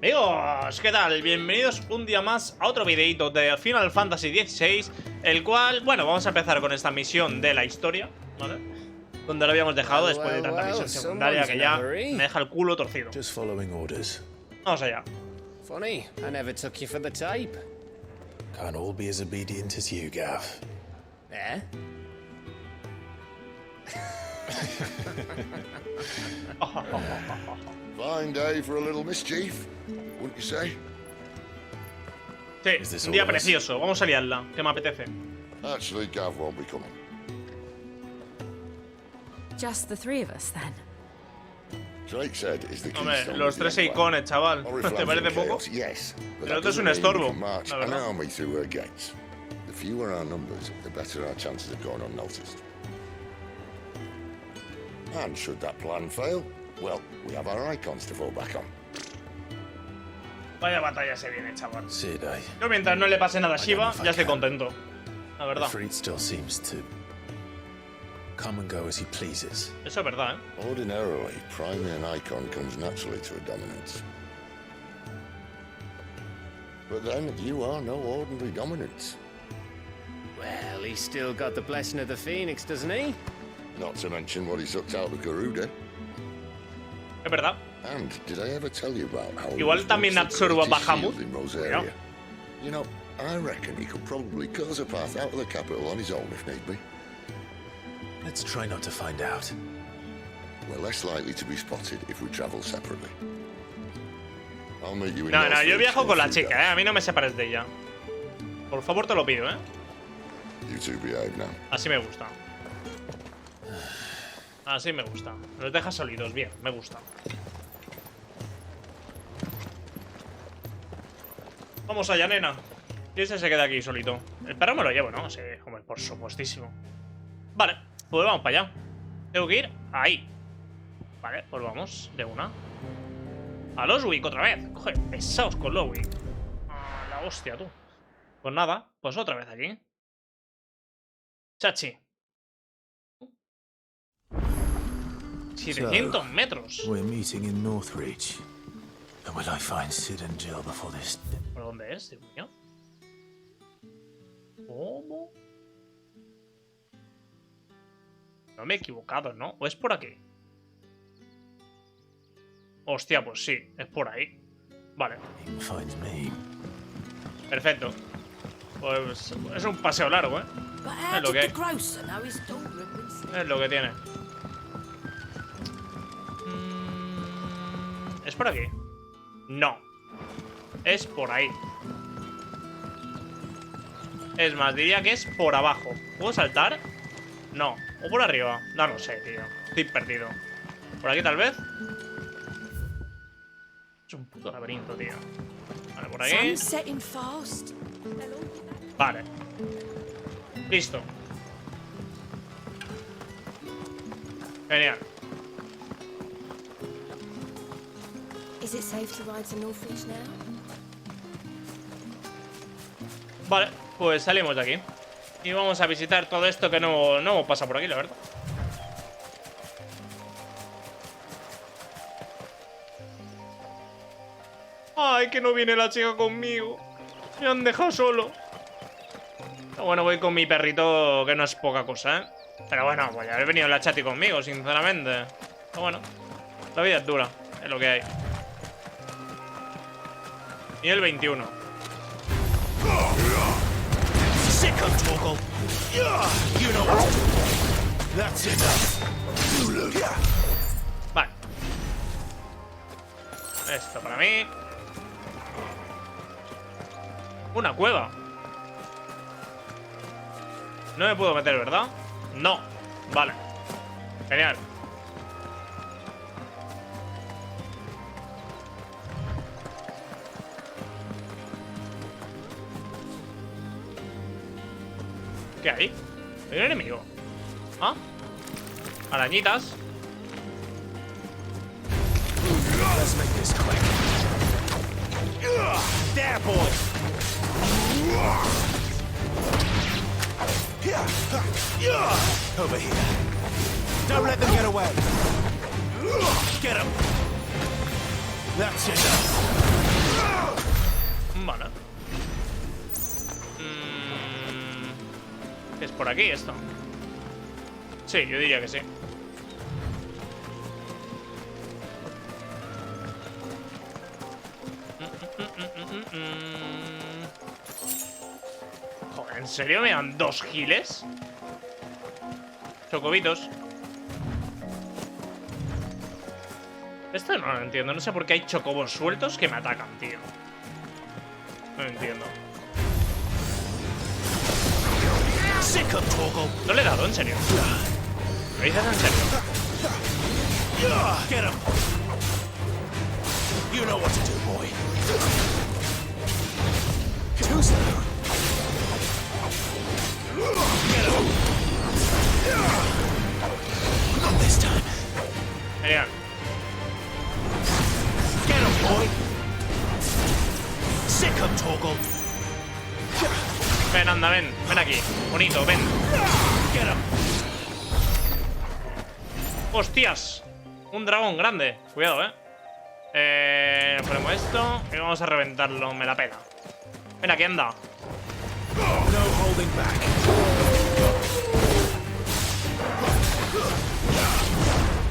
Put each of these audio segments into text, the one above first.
Amigos, ¿qué tal? Bienvenidos un día más a otro videito de Final Fantasy XVI, el cual, bueno, vamos a empezar con esta misión de la historia, ¿vale? Donde lo habíamos dejado después de tanta misión secundaria que ya me deja el culo torcido. Vamos allá. Funny, I never took you for the type. Can't all be as obedient as you, Gav. Eh? Fine day for a little mischief, wouldn't you say? Sí, un día precioso. Vamos a liarla, que me apetece. Actually, Gav won't be coming. Just the three of us, then. Drake said is the Hombre, keystone los of the tres Empire. icones, chaval. Oriflamme ¿Te parece and poco? chaos, yes, but Pero that esto es un doesn't mean we estorbo, can march la an verdad. army through her gates. The fewer our numbers, the better our chances of going unnoticed. And should that plan fail, well, we have our icons to fall back on. Vaya batalla se viene, chaval. Sid, Yo mientras no le pase nada a Shiva, ya estoy contento. La verdad. Fred still seems to come and go as he pleases. Eso es verdad, ¿eh? Ordinarily, priming an icon comes naturally to a dominance. But then, you are no ordinary dominance. Well, he's still got the blessing of the Phoenix, doesn't he? Not to mention what he sucked out of Garuda. Es verdad. And did I ever tell you about how Igual he was también once the absorba greatest Bahamut. shield in Rosaria? You know, I reckon he could probably cause a path out of the capital on his own if need be. Let's try not to find out. We're less likely to be spotted if we travel separately. I'll meet you in No, yo Northridge viajo in con la a few chica, days. ¿eh? A mí no me separes de ella. Por favor, te lo pido, ¿eh? You two behave now. Así me gusta. Así me gusta. Los dejas solitos, bien, me gusta. Vamos allá, nena. Y ese se queda aquí solito. El perro me lo llevo, ¿no? Sí, hombre, por supuestísimo. Vale, pues vamos para allá. Tengo que ir ahí. Vale, pues vamos, de una. A Loswick otra vez. Coge, pesaos con Loswick. Ah, la hostia, tú. Pues nada, pues otra vez aquí. Chachi. 700 metros. We're meeting in Northridge. And will I find Sid and Jill before this? ¿Por dónde es, Dios mío? ¿Cómo? No me he equivocado, ¿no? ¿O es por aquí? Hostia, pues sí, es por ahí. Vale, He finds me. perfecto. Pues es un paseo largo, ¿eh? But how Es lo did que the hay. grocer know his daughter had been sick? Es lo que tiene. ¿Es por aquí? No. Es por ahí. Es más, diría que es por abajo. ¿Puedo saltar? No. ¿O por arriba? No lo sé, tío. Estoy perdido. ¿Por aquí tal vez? Es un puto laberinto, tío. Vale, por aquí. Sun's setting fast. Vale. Listo. Genial. Is it safe to ride to Northridge now? Vale, pues salimos de aquí. Y vamos a visitar todo esto que no hemos pasado por aquí, la verdad. Ay, que no viene la chica conmigo. Me han dejado solo. Pero bueno, voy con mi perrito, que no es poca cosa, ¿eh? Pero bueno, pues ya haber venido la chati conmigo, sinceramente. Pero bueno, la vida es dura, es lo que hay. Y el 21. Vale. Esto para mí. Una cueva. No me puedo meter, ¿verdad? No. Vale. Genial. ¿Qué hay? Hay un enemigo. ¿Ah? Arañitas. Let's make this quick. There, boy! Over here. Don't let them get away. Get him! That's it. Vale. ¿Es por aquí esto? Sí, yo diría que sí. Joder, ¿en serio me dan 2 giles? Chocobitos. Esto no lo entiendo. No sé por qué hay chocobos sueltos que me atacan, tío. No lo entiendo. No le he dado, en serio. ¿Lo dices en serio? Get him. You know what to do, boy. Too soon. Get him. Not this time. Genial. Get him, boy. Sick him, Torgal. Ven, anda, ven. Ven aquí. Bonito, ven. Get him. ¡Hostias! Un dragón grande. Cuidado, ponemos esto y vamos a reventarlo. Me la pela. Ven aquí, anda. No holding back.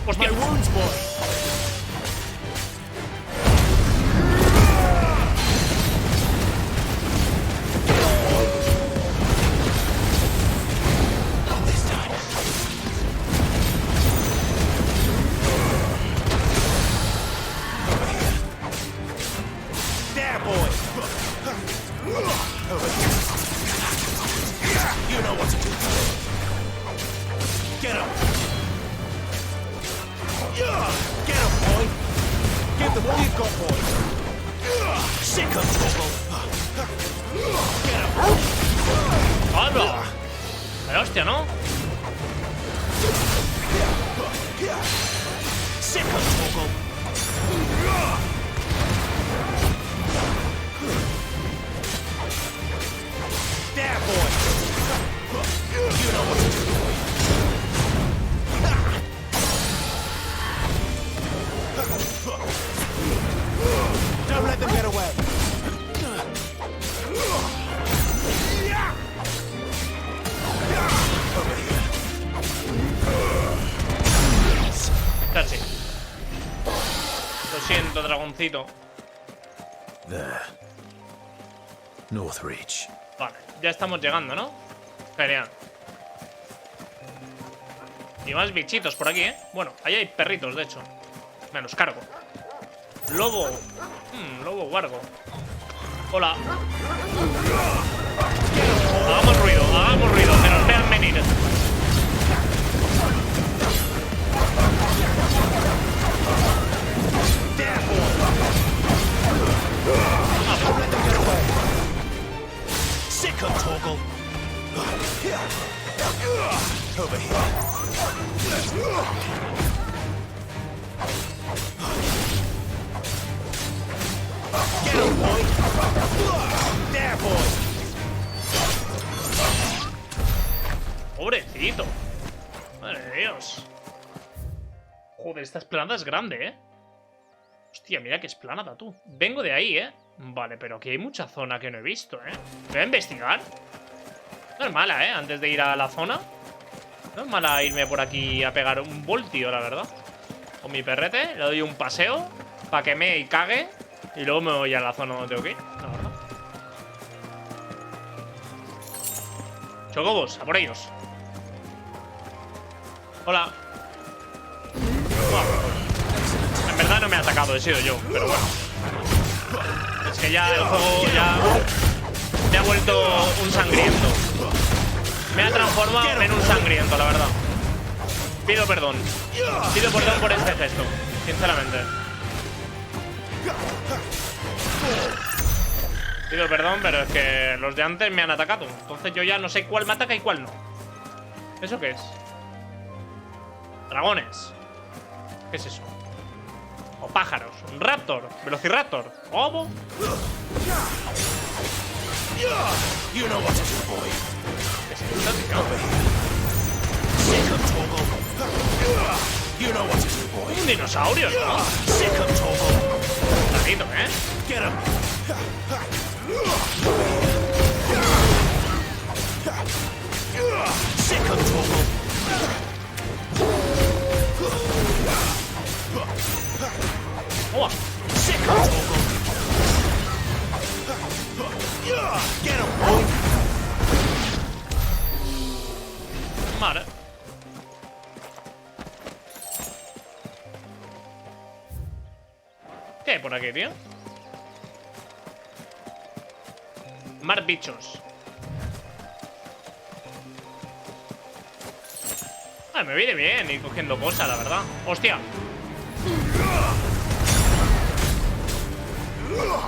¡Hostia! My wounds, boy. ¡Hala! ¡Pero hostia, ¿no? Don't let them get away. Casi. Lo siento, dragoncito. There. North Reach. Vale, ya estamos llegando, ¿no? Genial. Y más bichitos por aquí, ¿eh? Bueno, ahí hay perritos, de hecho. Me los cargo. Lobo. Lobo guargo. Hola. Hagamos ruido, que nos vean venir. Sick of Torgal. Over here. Get him, boy. There, boy. Pobrecito. Madre de Dios. Joder, esta esplanada es grande, ¿eh? Hostia, mira qué esplanada, tú. Vengo de ahí, ¿eh? Vale, pero aquí hay mucha zona que no he visto, ¿eh? Voy a investigar. No es mala, ¿eh? Antes de ir a la zona. No es mala irme por aquí a pegar un voltio, la verdad. Con mi perrete, le doy un paseo para que me y cague. Y luego me voy a la zona donde tengo que ir, la verdad. Chocobos, a por ellos. Hola. En verdad no me ha atacado, he sido yo, pero bueno. Es que ya el juego ya me ha vuelto un sangriento. Me ha transformado en un sangriento, la verdad. Pido perdón. Pido perdón por este gesto, sinceramente. Pido perdón, pero es que los de antes me han atacado. Entonces yo ya no sé cuál me ataca y cuál no. ¿Eso qué es? Dragones. ¿Qué es eso? O pájaros. Un raptor. Velociraptor. ¿Cómo? You know what to do, boy. ¿Qué es esto, tío? Sick of Torgal. You know what to do, boy. Un dinosaurio, ¿no? Sick of Torgal. tempranito, ¿eh? Get him! Sick of trouble! ¡Oh! Sick of trouble! Get him, boy! Vale. ¿Qué hay por aquí, tío? Más bichos. Ah, me viene bien ir cogiendo cosas, la verdad. ¡Hostia!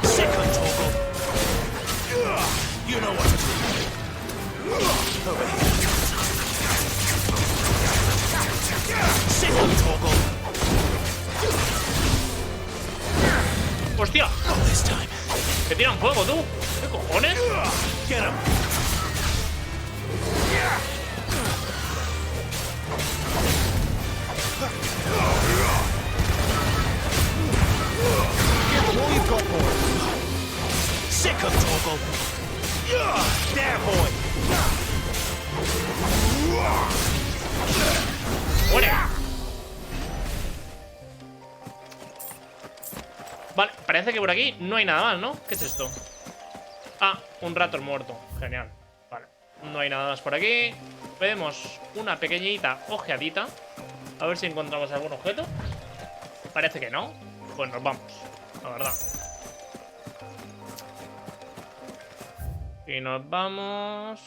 Sick of trouble! You know what to do. Over here. Sick of trouble! ¡Hostia! Not this time. ¡Que tiran fuego, tú! ¿Qué cojones? Get him! All you've got, boy. Sick of trouble. There, boy. ¡Muere! Vale, parece que por aquí no hay nada más, ¿no? ¿Qué es esto? Ah, un raptor muerto. Genial. Vale, no hay nada más por aquí. Vemos una pequeñita ojeadita. A ver si encontramos algún objeto. Parece que no. Pues nos vamos, la verdad. Y nos vamos...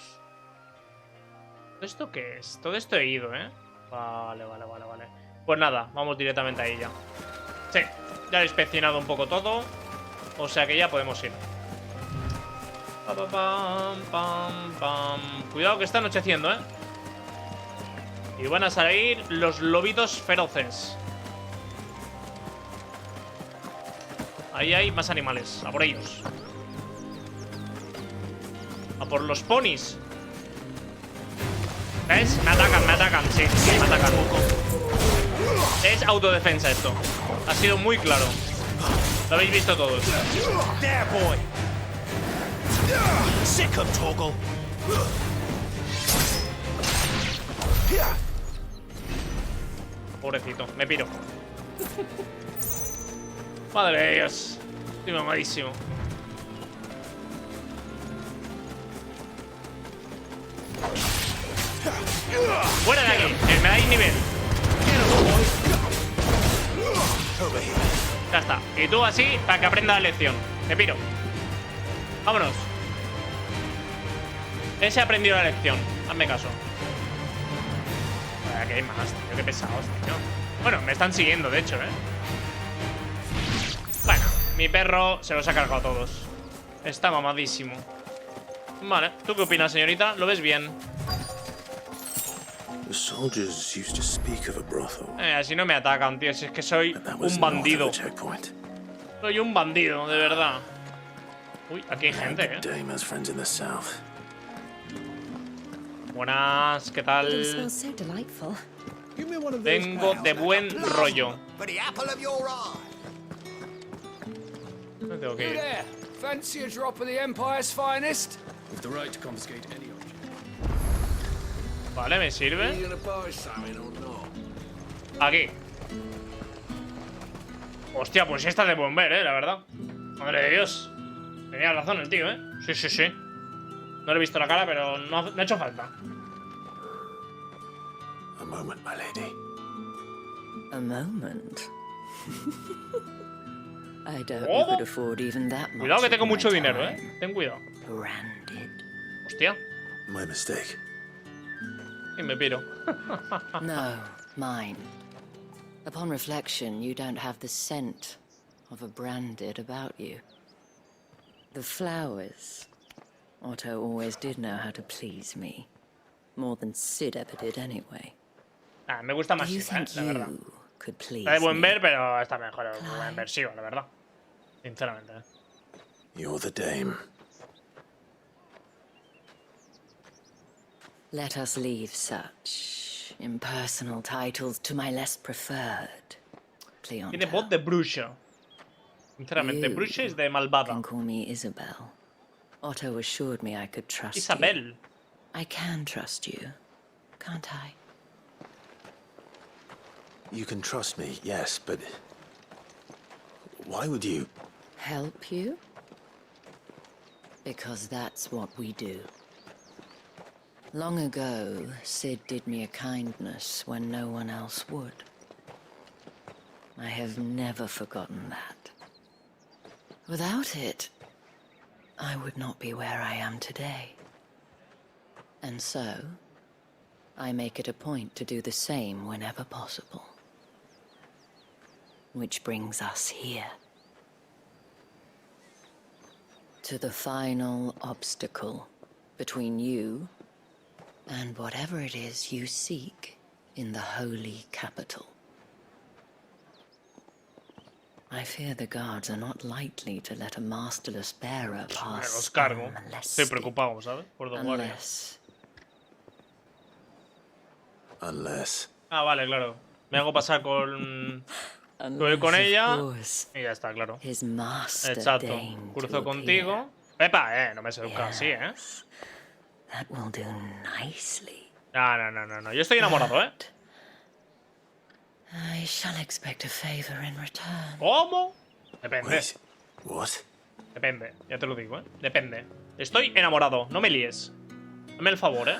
¿Esto qué es? Todo esto he ido, ¿eh? Vale. Pues nada, vamos directamente ahí ya. Sí, ya he inspeccionado un poco todo. O sea que ya podemos ir. Cuidado que está anocheciendo, ¿eh? Y van a salir los lobitos feroces. Ahí hay más animales, a por ellos. A por los ponis. ¿Ves? Me atacan, sí, me atacan. Es autodefensa esto. Ha sido muy claro. Lo habéis visto todos. There, boy. Sick of toggle. Pobrecito, me piro. Madre de Dios. Estoy mamadísimo. ¡Fuera de aquí! ¡Que me dais nivel! Ya está. Y tú así para que aprenda la lección. Me piro. Vámonos. Ese ha aprendido la lección. Hazme caso. Aquí hay más, tío. Qué pesados, tío. Bueno, me están siguiendo, de hecho, ¿eh? Bueno, mi perro se los ha cargado a todos. Está mamadísimo. Vale, ¿tú qué opinas, señorita? ¿Lo ves bien? The soldiers used to speak of a brothel. Así no me atacan, tío. Si es que soy un bandido. Soy un bandido, de verdad. Uy, aquí hay gente, ¿eh? Dame has friends in the south. Buenas, ¿qué It tal? smells so delightful. Vengo de buen rollo. For the apple of your eye. No tengo que ir. There, fancy a drop of the Empire's finest? With the right to confiscate any object. Vale, me sirve. gonna buy something or not? Aquí. Hostia, pues esta de buen ver, la verdad. Madre de Dios. Tenía razón el tío, Sí, sí, sí. No le he visto la cara, pero no ha hecho falta. A moment, my lady. A moment. I doubt Oh. you could afford even that much. Cuidado que tengo of my mucho dinero, time. Ten cuidado. Branded. Hostia. My mistake. Y me piro. No, mine. Upon reflection, you don't have the scent of a branded about you. The flowers. Otto always did know how to please me. More than Sid ever did anyway. Ah, me gusta Do más you Siva, think la verdad. you could please Está de buen me? ver, pero está mejor el buen versivo, la verdad. Sinceramente. You're the dame. Let us leave such impersonal titles to my less preferred. Tiene Cleonta. voz de bruja. Sinceramente, You Bruce es de malvada. can call me Isabel. Otto assured me I could trust you. Isabel. I can trust you, can't I? You can trust me, yes, but... why would you? Help you? Because that's what we do. Long ago, Sid did me a kindness when no one else would. I have never forgotten that. Without it, I would not be where I am today. And so, I make it a point to do the same whenever possible. Which brings us here. To the final obstacle between you and whatever it is you seek in the holy capital. I fear the guards are not likely to let a masterless bearer Me pass los cargo. Estoy unmolested. preocupado, ¿sabes? Por Don Guardia. Unless... Ah, vale, claro. Me hago pasar con Unless, con ella of course, y ya está, claro. his master Exacto. deigned Cruzo to contigo. Epa, no me seduzca así, Yes. That will do nicely. No. Yo estoy enamorado, ¿eh? I shall expect a favor in return. ¿Cómo? Depende. Wait, what? Depende, ya te lo digo, ¿eh? Depende. Estoy enamorado, no me líes. Dame el favor, ¿eh?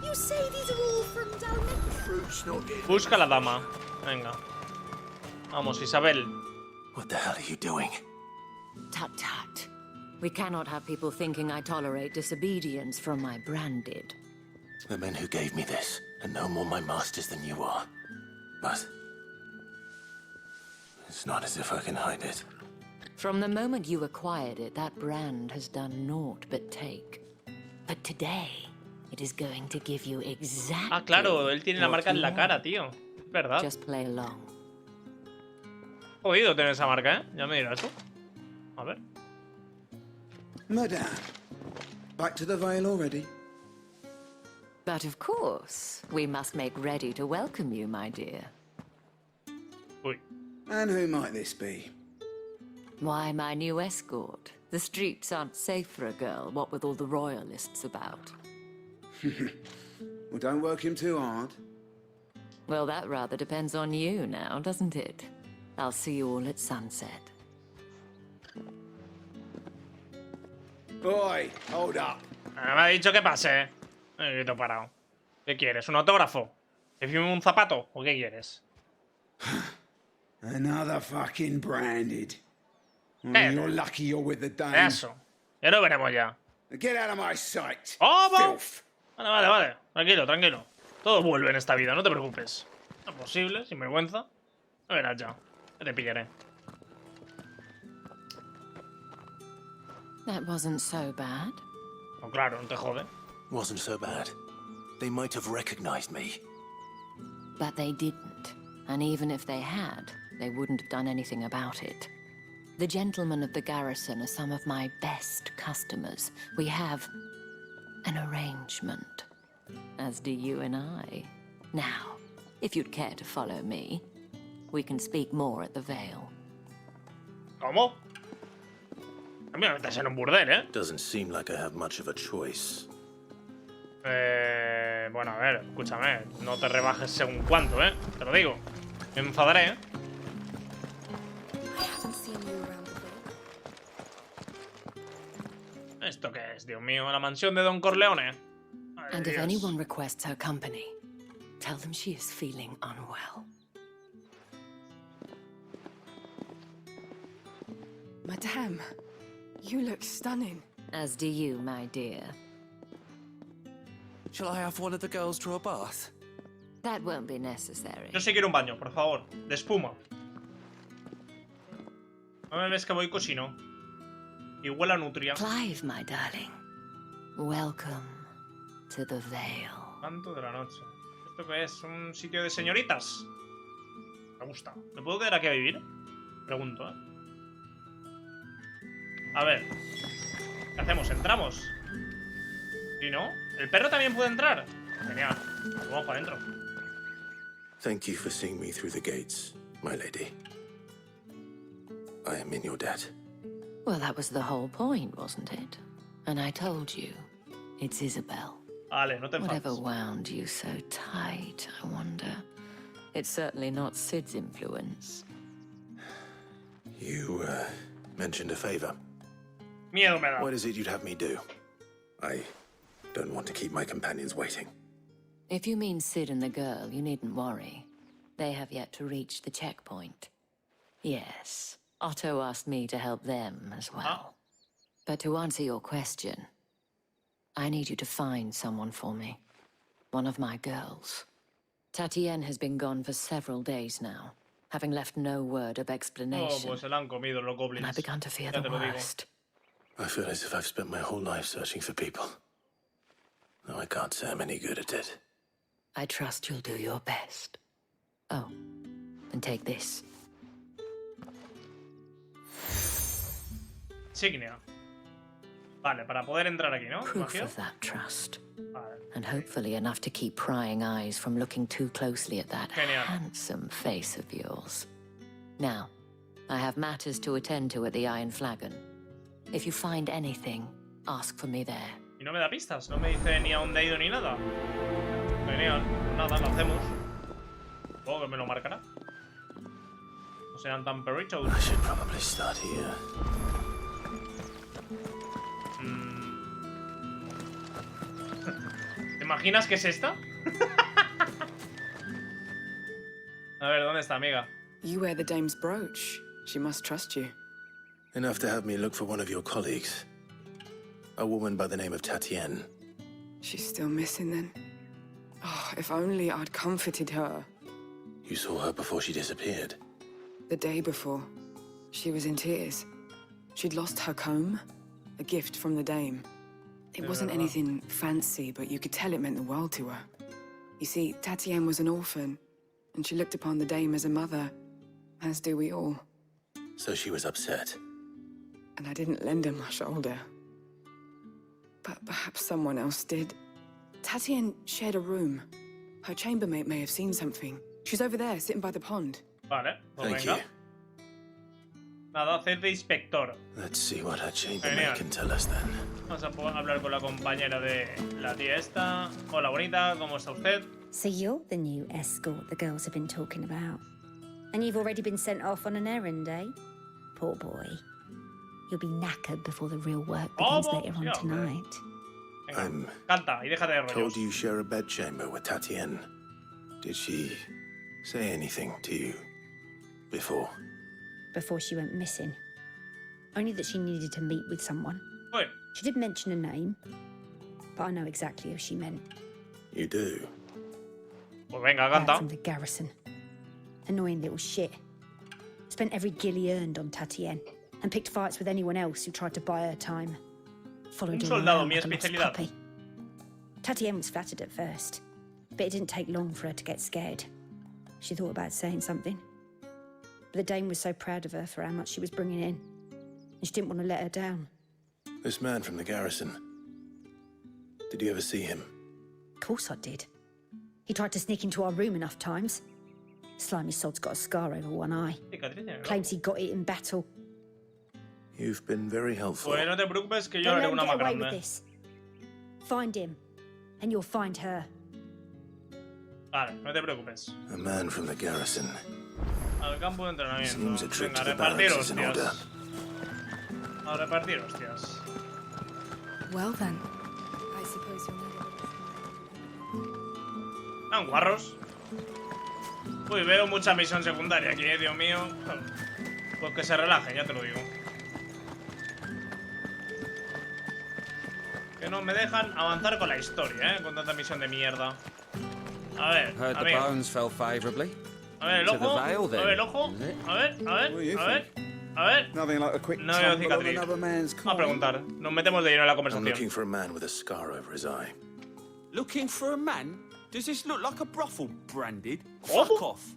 You say these are all from down there? Fruit's not getting... Busca a la dama. Venga. Vamos, Isabel. What the hell are you doing? Tut tut. We cannot have people thinking I tolerate disobedience from my branded. The men who gave me this are no more my masters than you are. But... it's not as if I can hide it. From the moment you acquired it, that brand has done naught but take. But today, it is going to give you exactly. Ah, claro, él tiene la what marca en you la want. cara, tío. Es verdad. Just play along. Jodido tener esa marca, ¿eh? Ya me dirás tú. A ver. Madame, back to the Vale already? But of course, we must make ready to welcome you, my dear. Uy. And who might this be? Why, my new escort. The streets aren't safe for a girl, what with all the royalists about. Well, don't work him too hard. Well, that rather depends on you now, doesn't it? I'll see you all at sunset. Boy, hold up. Me ha dicho que pase. Quieto parado. ¿Qué quieres? ¿Un autógrafo? ¿Que firme un zapato? ¿O qué quieres? Another fucking branded. Oh, Eh. you're lucky you're with the dame. Eso. Ya lo veremos ya. Get out of my sight. ¡Vamos! Filth. Vale. Tranquilo. Todo vuelve en esta vida, no te preocupes. No es posible, sin vergüenza. No verás ya. Ya te pillaré. That wasn't so bad. No, claro, no te jode. Wasn't so bad. They might have recognized me. But they didn't. And even if they had, they wouldn't have done anything about it. The gentlemen of the garrison are some of my best customers. We have an arrangement, as do you and I. Now, if you'd care to follow me, we can speak more at the Vale. ¿Cómo? A mí me metes en un burdel, ¿eh? Doesn't seem like I have much of a choice. Bueno, a ver, escúchame. No te rebajes según cuánto, ¿eh? Te lo digo. Me enfadaré, ¿eh? I haven't seen you around the Vale. ¿Esto qué es, Dios mío? ¿La mansión de Don Corleone? Ay, And if Dios. anyone requests her company, tell them she is feeling unwell. Madame, you look stunning. As do you, my dear. Shall I have one of the girls draw a bath? That won't be necessary. Yo sí quiero un baño, por favor. De espuma. No me ves que voy cocino. Y huele a nutria. Clive, my darling. Welcome to the Vale. Canto de la noche. ¿Esto qué es? ¿Un sitio de señoritas? Me gusta. ¿Me puedo quedar aquí a vivir? Pregunto, ¿eh? A ver. ¿Qué hacemos? ¿Entramos? ¿Sí, no? ¿El perro también puede entrar? Genial. Vamos para adentro. Thank you for seeing me through the gates, my lady. I am in your debt. Well, that was the whole point, wasn't it? And I told you, it's Isabel. Vale, no te Whatever enfades. wound you so tight, I wonder. It's certainly not Sid's influence. You, mentioned a favor. Miedo me da. What is it you'd have me do? I don't want to keep my companions waiting. If you mean Sid and the girl, you needn't worry. They have yet to reach the checkpoint. Yes, Otto asked me to help them as well. But to answer your question, I need you to find someone for me. One of my girls. Tatienne has been gone for several days now, having left no word of Oh, explanation. pues se la han comido los goblins. And I've begun to fear Ya the te lo digo. worst. I feel as if I've spent my whole life searching for people. Though I can't say I'm any good at it. I trust you'll do your best. Oh, and take this. Insignia. Vale, para poder entrar aquí, ¿no? Proof Imagino. of that trust. Vale. And hopefully enough to keep prying eyes from looking too closely at that Genial. handsome face of yours. Now, I have matters to attend to at the Iron Flagon. If you find anything, ask for me there. Y no me da pistas, no me dice ni a dónde ha ido ni nada. Genial, pues nada, lo hacemos. Supongo que me lo marcará. No sean tan perritos. I should probably start here. ¿Te imaginas que es esta? A ver, ¿dónde está, amiga? You wear the dame's brooch. She must trust you. Enough to have me look for one of your colleagues. A woman by the name of Tatienne. She's still missing then. Oh, if only I'd comforted her. You saw her before she disappeared. The day before, she was in tears. She'd lost her comb, a gift from the dame. It wasn't anything fancy, but you could tell it meant the world to her. You see, Tatienne was an orphan, and she looked upon the dame as a mother, as do we all. So she was upset. And I didn't lend her my shoulder. But perhaps someone else did. Tatienne shared a room. Her chambermaid may have seen something. She's over there, sitting by the pond. Vale, pues Thank venga. you. Nada, hacer de inspector. Let's see what her chambermaid Genial. can tell us then. Vamos a poder hablar con la compañera de la tía esta. Hola, bonita, ¿cómo está usted? So you're the new escort the girls have been talking about. And you've already been sent off on an errand, eh? Poor boy. You'll be knackered before the real work begins Oh, later on yeah, tonight. Venga, I'm canta y déjate de rollos. told you share a bedchamber with Tatienne. Did she say anything to you before? Before she went missing. Only that she needed to meet with someone. Uy, She did mention a name, but I know exactly who she meant. You do? pues venga, Lad canta. from the garrison. Annoying little shit. Spent every guil he earned on Tatienne, and picked fights with anyone else who tried to buy her time. Followed Un her soldado, around mi like a lost especialidad. puppy. Tatienne was flattered at first, but it didn't take long for her to get scared. She thought about saying something. But the dame was so proud of her for how much she was bringing in, and she didn't want to let her down. This man from the garrison. Did you ever see him? Of course I did. He tried to sneak into our room enough times. Slimy sod's got a scar over one eye. Cicatriz en el ojo. Claims he got it in battle. You've been very helpful. Pues no te preocupes que yo Don't haré let him una get más away with grande. this. Find him, and you'll find her. Vale, no te preocupes. A man from the garrison. Al campo de entrenamiento. Seems a trip Venga, to a the repartir barracks is in order. hostias. A repartir hostias. Well then. I suppose you'll need it. Ah, guarros. Uy, veo mucha misión secundaria aquí, Dios mío. Pues que se relajen, ya te lo digo. Que no me dejan avanzar con la historia, con tanta misión de mierda. A ver, Heard the amigo. bones fell favourably. A ver el To the ojo. veil, A then, ver el ojo. is it? A ver, a ver, What do you a ver. A ver. Nothing like a quick No veo tumble of cicatriz. another man's Vamos a coin. preguntar. Nos metemos de lleno en la I'm looking conversación. for a man with a scar over his eye. Looking for a man? Does this look like a brothel branded? Oh. Fuck off.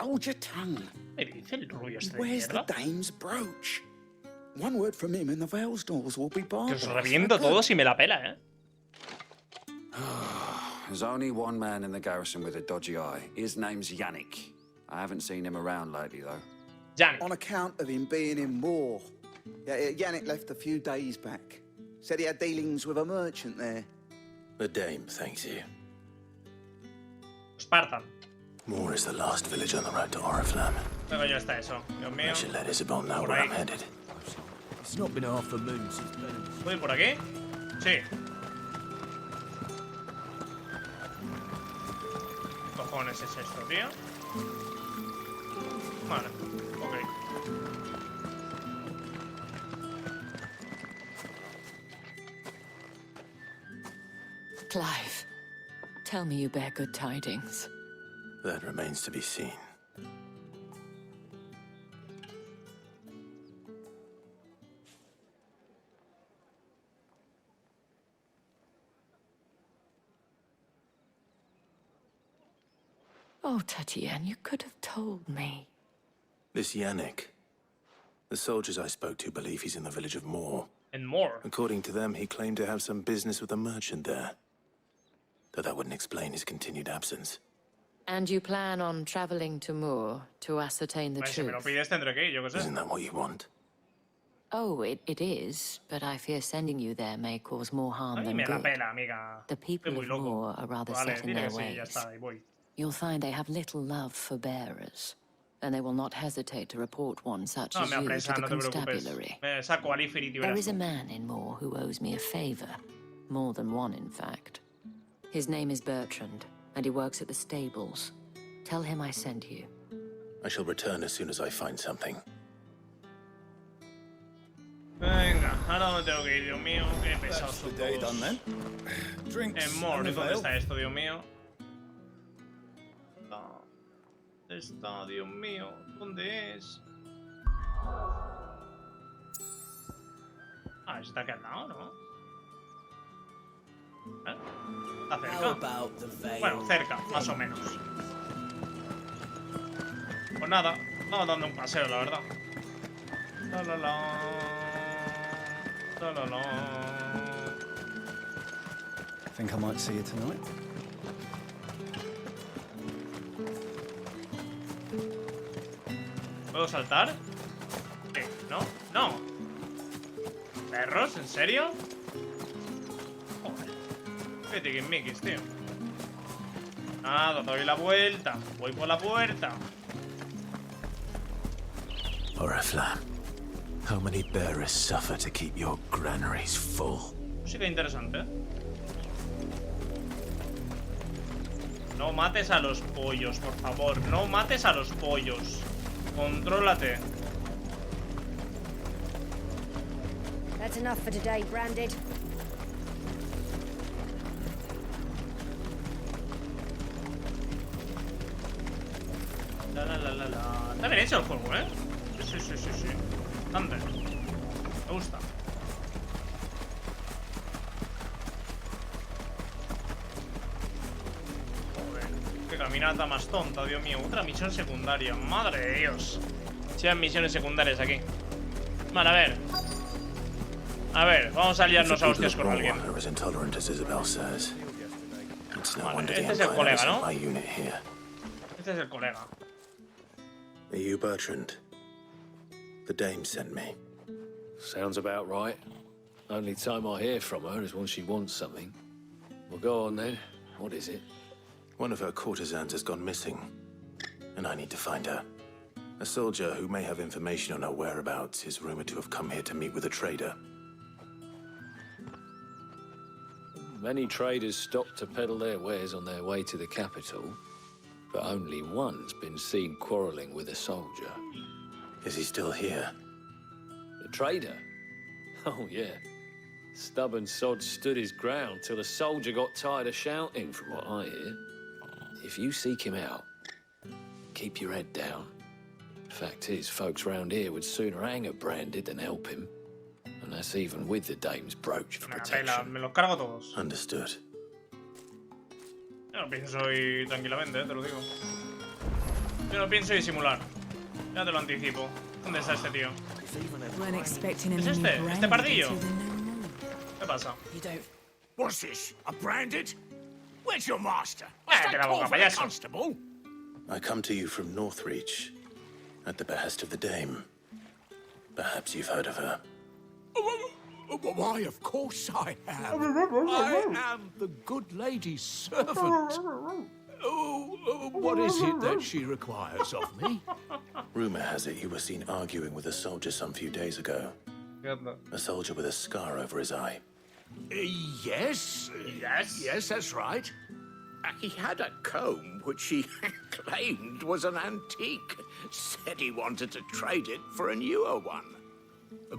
Hold your tongue. ¿Qué dice el rubio este de Where's the mierda? dame's brooch? One word from him and the Vale's doors will be barred. Que os reviento todo si me la pela, There's only one man in the garrison with a dodgy eye. His name's Yannick. I haven't seen him around lately, though. Yannick. On account of him being in war. Yeah, Yannick left a few days back. Said he had dealings with a merchant there. The dame thanks you. Spartan. Moore is the last village on the road to Oriflamme. ¿Qué coño está eso? Dios mío. I should let Isabel know Por where ahí. I'm headed. It's not been half a moon since then. ¿Voy por aquí? Sí. ¿Qué cojones es esto, tío? Vale, ok. Clive, tell me you bear good tidings. That remains to be seen. Oh, Tatiana, you could have told me. This Yannick. The soldiers I spoke to believe he's in the village of Moore. And more. According to them, he claimed to have some business with a merchant there. Though that wouldn't explain his continued absence. And you plan on traveling to Moore to ascertain the Si me lo truth? pides tendré que ir, yo qué sé. Isn't that what you want? Oh, it is, but I fear sending you there may cause more A harm mí than me la good. pela, amiga. The people Estoy muy of loco. Moore are rather Vale, set in dile their que sí, ya ways. está, ahí voy. You'll find they have little love for bearers, and they will not hesitate to report one such No as me you to apresan, the no te preocupes. constabulary. Me saco al Ifrit y There verás is a tú. man in Moore who owes me a favor. More than one, in fact. His name is Bertrand, and he works at the stables. Tell him I sent you. I shall return as soon as I find something. Venga, ahora dónde tengo que ir, Dios mío. Qué pesados son day todos. done then. En More, ¿dónde está esto, Dios mío? ¿Dónde está, Dios mío? ¿Dónde es? Ah, está aquí al lado, ¿no? ¿Eh? Está cerca. Bueno, cerca, más o menos. Pues nada, vamos dando un paseo, la verdad. La la la. La la la. Think I might see you tonight? ¿Puedo saltar? Sí, ¿no? ¡No! ¿Perros? ¿En serio? Joder. Qué tiquismiquis, tío. Nada, doy la vuelta. Voy por la puerta. Oriflamme. How many bearers suffer to keep your granaries full? Sí que interesante, ¿eh? No mates a los pollos, por favor. No mates a los pollos. Contrólate. That's enough for today, Branded. La la la la la. Está bien hecho el juego, ¿eh? Sí, sí, sí, sí, sí. Bastante. Me gusta. Joder, qué caminata más tonta, Dios mío. Otra misión secundaria. Madre de Dios. Sean misiones secundarias aquí. Vale, a ver. A ver, vamos a liarnos a hostias con alguien. Vale, este es el colega, ¿no? Este es el colega. Are you Bertrand? The dame sent me. Sounds about right. Only time I hear from her is when she wants something. Well, go on then. What is it? One of her courtesans has gone missing, and I need to find her. A soldier who may have information on her whereabouts is rumored to have come here to meet with a trader. Many traders stop to peddle their wares on their way to the capital, but only one's been seen quarrelling with a soldier. Is he still here? The trader? Oh, yeah. Stubborn sod stood his ground till the soldier got tired of shouting, from what I hear. If you seek him out, keep your head down. Fact is, folks round here would sooner hang a Branded than help him. And that's even with the dame's brooch for protection. Me los cargo todos. Understood. Yo no pienso ir tranquilamente, te lo digo. Yo no pienso disimular. Ya te lo anticipo. ¿Dónde está este tío? ¿Es este? ¿Este pardillo? ¿Qué pasa? What's this? A Branded? Where's your master? Cállate la boca, payaso. Constable? I come to you from Northreach, at the behest of the Dame. Perhaps you've heard of her. Why, of course I have. I am the good lady's servant. Oh, what is it that she requires of me? Rumor has it you were seen arguing with a soldier some few days ago. A soldier with a scar over his eye. Yes. Yes, that's right. He had a comb which he claimed was an antique. Said he wanted to trade it for a newer one.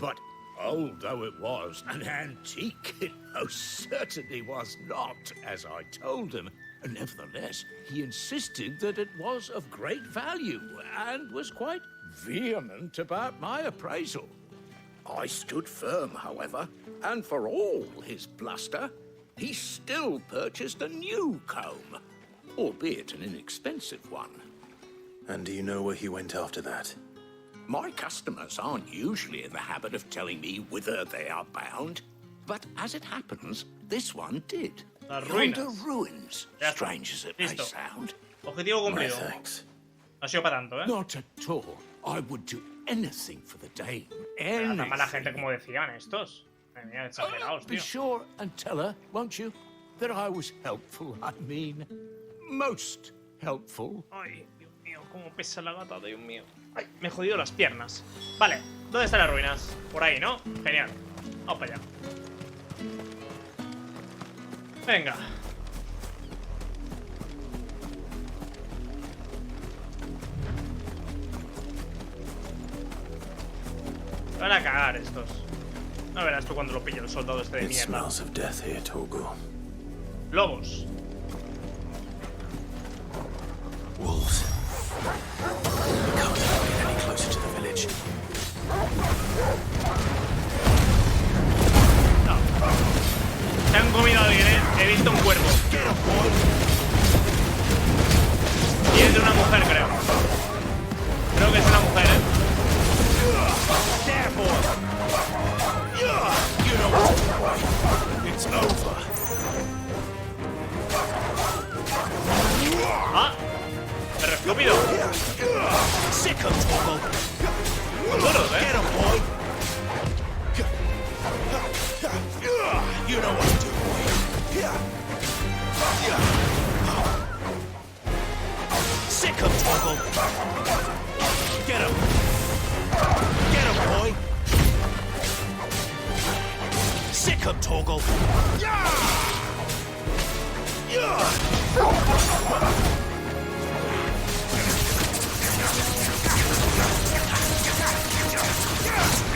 But old though it was, an antique it most certainly was not, as I told him. Nevertheless, he insisted that it was of great value and was quite vehement about my appraisal. I stood firm, however, and for all his bluster, he still purchased a new comb, albeit an inexpensive one. And do you know where he went after that? My customers aren't usually in the habit of telling me whither they are bound, but as it happens, this one did. Las Yonder ruinas. ruins, strange as it may Listo. sound. Objetivo cumplido. Thanks. No ha sido para tanto, ¿eh? Not at all. I would do anything for the Dame. Era tan mala gente como decían estos. Madre mía, exagerados, Be tío. sure and tell her, won't you, that I was helpful. I mean, most helpful. Ay, Dios mío, cómo pesa la gata, Dios mío. Ay, me he jodido las piernas. Vale, ¿dónde están las ruinas? Por ahí, ¿no? Genial. Vamos para allá. Venga. Van a cagar estos. No verás tú cuando lo pille el soldado este de It mierda. smells of death here, Torgal. Lobos. Wolves. We can't get any closer to the village. No. Se han comido a alguien, ¿eh? He visto un cuervo. Y es de una mujer, creo. Creo que es una mujer, ¿eh? It's over. Ah, perro estúpido. Sick of Torgal. Duros, ¿eh? Get him, boy. You know what to do, boy. Sick of Torgal. Get him. Get him, boy. Sick of Torgal.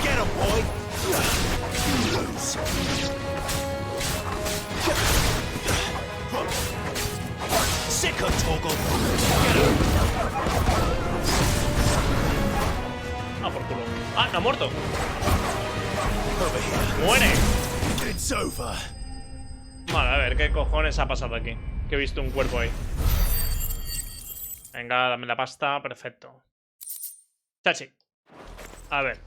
Get him, boy. Lose. Sick of Torgal. Get him. Ah, por culo. Ah, no ha muerto. Over here. Muere. It's over. Vale, a ver, ¿qué cojones ha pasado aquí? Que he visto un cuerpo ahí. Venga, dame la pasta. Perfecto. Chachi. A ver.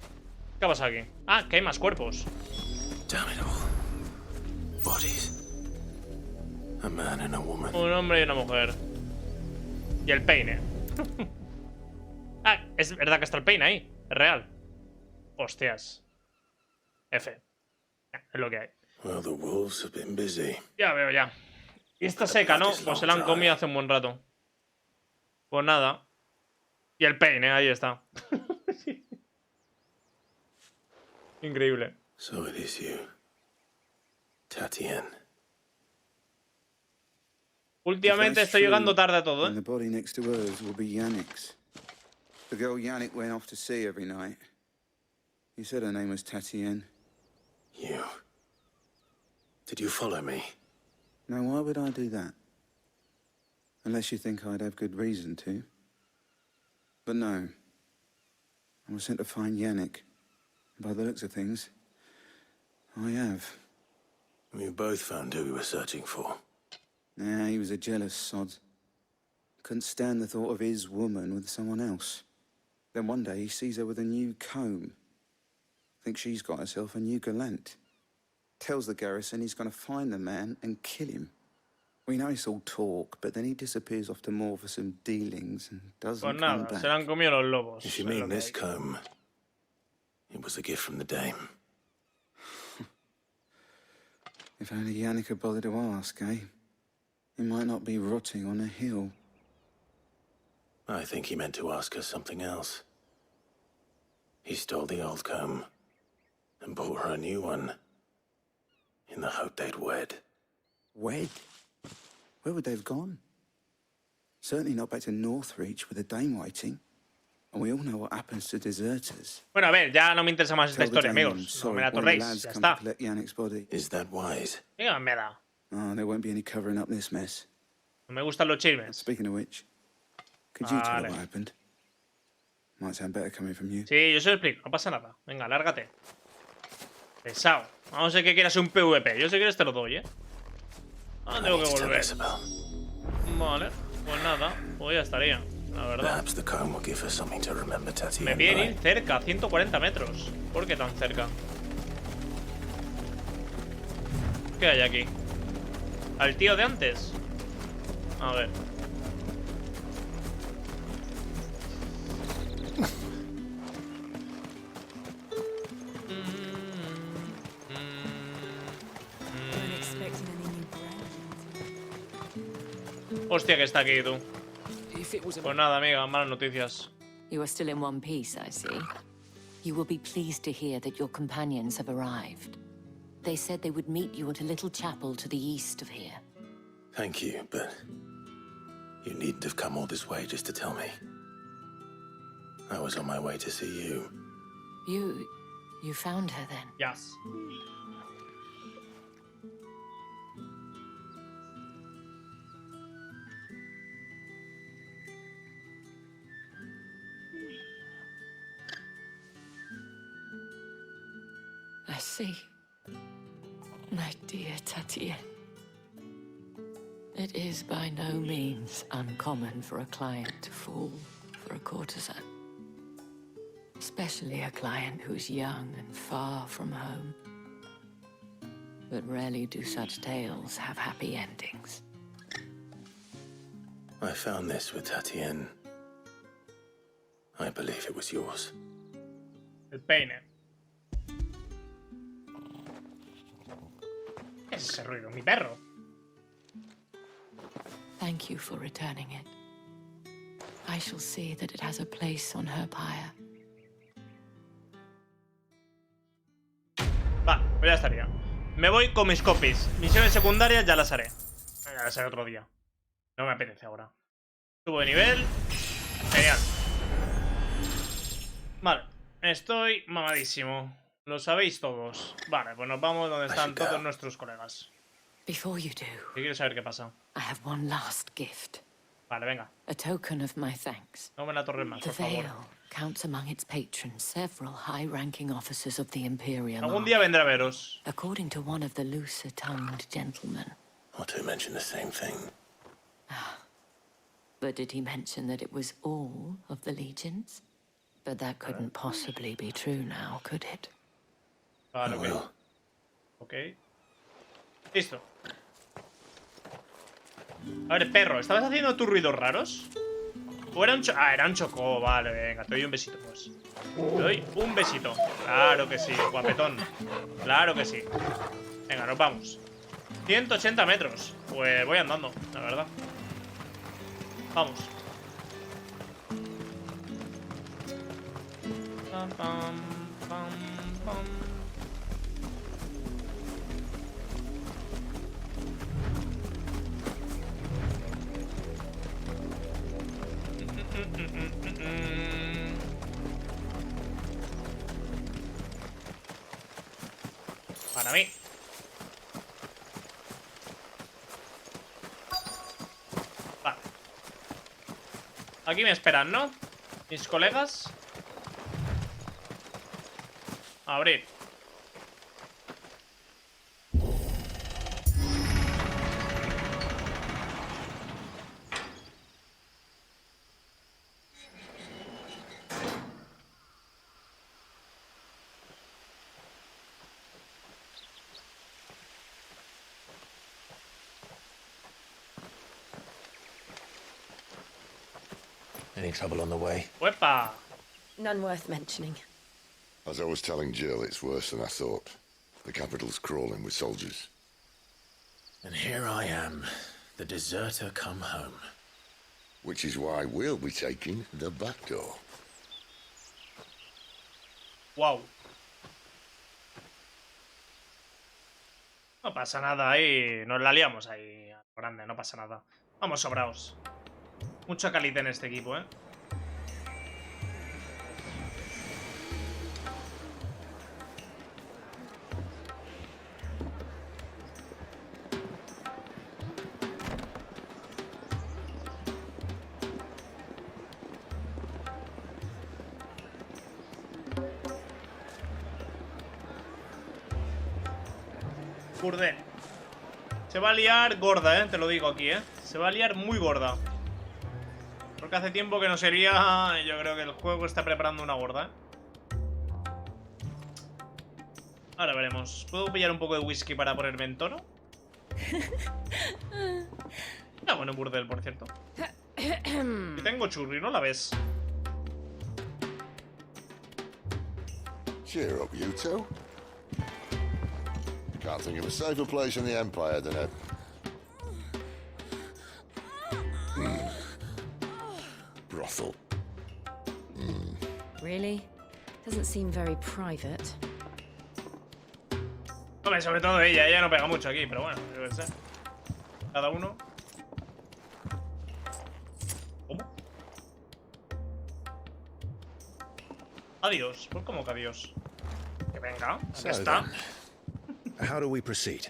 ¿Qué ha pasado aquí? Ah, que hay más cuerpos. Damn it all. Bodies. A man and a woman. Un hombre y una mujer. Y el peine. Ah, es verdad que está el peine ahí. Es real. Hostias. F. Es lo que hay. Well, the wolves have been busy. Ya veo, ya. Y esta seca, ¿no? Pues se la han comido hace un buen rato. Pues nada. Y el peine, ahí está. Increíble. So it is you, Tatienne. Últimamente estoy llegando tarde a todo, And the ¿eh? body next to hers will be Yannick's. The girl Yannick went off to see every night. You said her name was Tatienne. You. Did you follow me? Now, why would I do that? Unless you think I'd have good reason to. But no. I was sent to find Yannick. By the looks of things, I have. We both found who we were searching for. Nah, he was a jealous sod. Couldn't stand the thought of his woman with someone else. Then one day he sees her with a new comb. Thinks she's got herself a new gallant. Tells the garrison he's going to find the man and kill him. We know it's all talk, but then he disappears off to more for some dealings and doesn't Pues come nada, back. se la han comido los lobos. If you es lo mean que this hay. comb, it was a gift from the dame. If only Yannick had bothered to ask, eh? He might not be rotting on a hill. I think he meant to ask her something else. He stole the old comb and bought her a new one in the hope they'd wed. Wed? Where would they have gone? Certainly not back to Northreach with a dame waiting. And we all know what happens to deserters. Bueno, a ver, ya no me interesa más esta Tell the historia, dame I'm amigos. No me sorry la when the torréis, lads ya come to está. collect Yannick's body. Is that wise? ¿Qué más me da? Oh, there won't be any covering up this mess. No me gustan los chismes. Speaking of which, could you tell her Vale. what happened? Might sound better coming from you. Sí, yo se lo explico, no pasa nada. Venga, lárgate. Pesado. Vamos a ver que quieras un PvP. Yo si quieres te lo doy, ¿eh? Ah, tengo que volver. Vale, pues nada. Pues ya estaría, la verdad. Perhaps the comb will give her something to remember Tatiana. Me piden ir cerca, 140 metros. ¿Por qué tan cerca? ¿Qué hay aquí? ¿Al tío de antes? A ver. Hostia, que está aquí, tú. Pues nada, amiga, malas noticias. You are still in one piece, I see. You will be pleased to hear that your companions have arrived. They said they would meet you at a little chapel to the east of here. Thank you, but you needn't have come all this way just to tell me. I was on my way to see you. You found her then? Yes. I see. My dear Tatiana. It is by no means uncommon for a client to fall for a courtesan. Especially a client who's young and far from home. But rarely do such tales have happy endings. I found this with Tatiana. I believe it was yours. El peine. ¿Qué es ese ruido? Mi perro. Thank you for returning it. I shall see that it has a place on her pyre. Va, pues ya estaría. Me voy con mis copies. Misiones secundarias ya las haré. Ya las haré otro día. No me apetece ahora. Subo de nivel. Genial. Vale. Estoy mamadísimo. Lo sabéis todos. Vale, pues nos vamos donde están todos nuestros colegas. Before you do, Yo quiero saber qué pasa. I have one last gift. Vale, venga. A token of my thanks. No me la torres más, The por favor. Veil counts among its patrons several high-ranking officers of the Imperial Algún Army. día vendré a veros. According to one of the looser-tongued gentlemen. Or to mention the same thing. But did he mention that it was all of the legions? But that couldn't possibly be true now, could it? Vale, ok. Ok. Listo. A ver, perro, ¿estabas haciendo tus ruidos raros? ¿O era un era un chocó? Vale, venga, te doy un besito, pues. Te doy un besito. Claro que sí, guapetón. Claro que sí. Venga, nos vamos. 180 metros. Pues voy andando, la verdad. Vamos. Pam, pam, pam, pam. Para mí. Vale. Aquí me esperan, ¿no? Mis colegas. Abrir. Any trouble on the way? ¡Uepa! None worth mentioning. As I was telling Jill, it's worse than I thought. The capital's crawling with soldiers. And here I am, the deserter come home. Which is why we'll be taking the back door. Wow. No pasa nada ahí. Nos la liamos ahí a lo grande, no pasa nada. Vamos sobraos. Mucha calidad en este equipo, ¿eh? Burde. Se va a liar gorda, te lo digo aquí, se va a liar muy gorda. Porque hace tiempo que no sería. Yo creo que el juego está preparando una gorda, Ahora veremos. ¿Puedo pillar un poco de whisky para ponerme en tono? Ah, bueno, burdel, por cierto. Y tengo churri, ¿no la ves? Cheer up, you two. Can't think of a safer place in the Empire than a... brothel. Really? Doesn't seem very private. Hombre, sobre todo ella no pega mucho aquí, pero bueno, yo qué sé. Cada uno. ¿Cómo? Adiós, pues como que adiós. Que venga, aquí está. How do we proceed?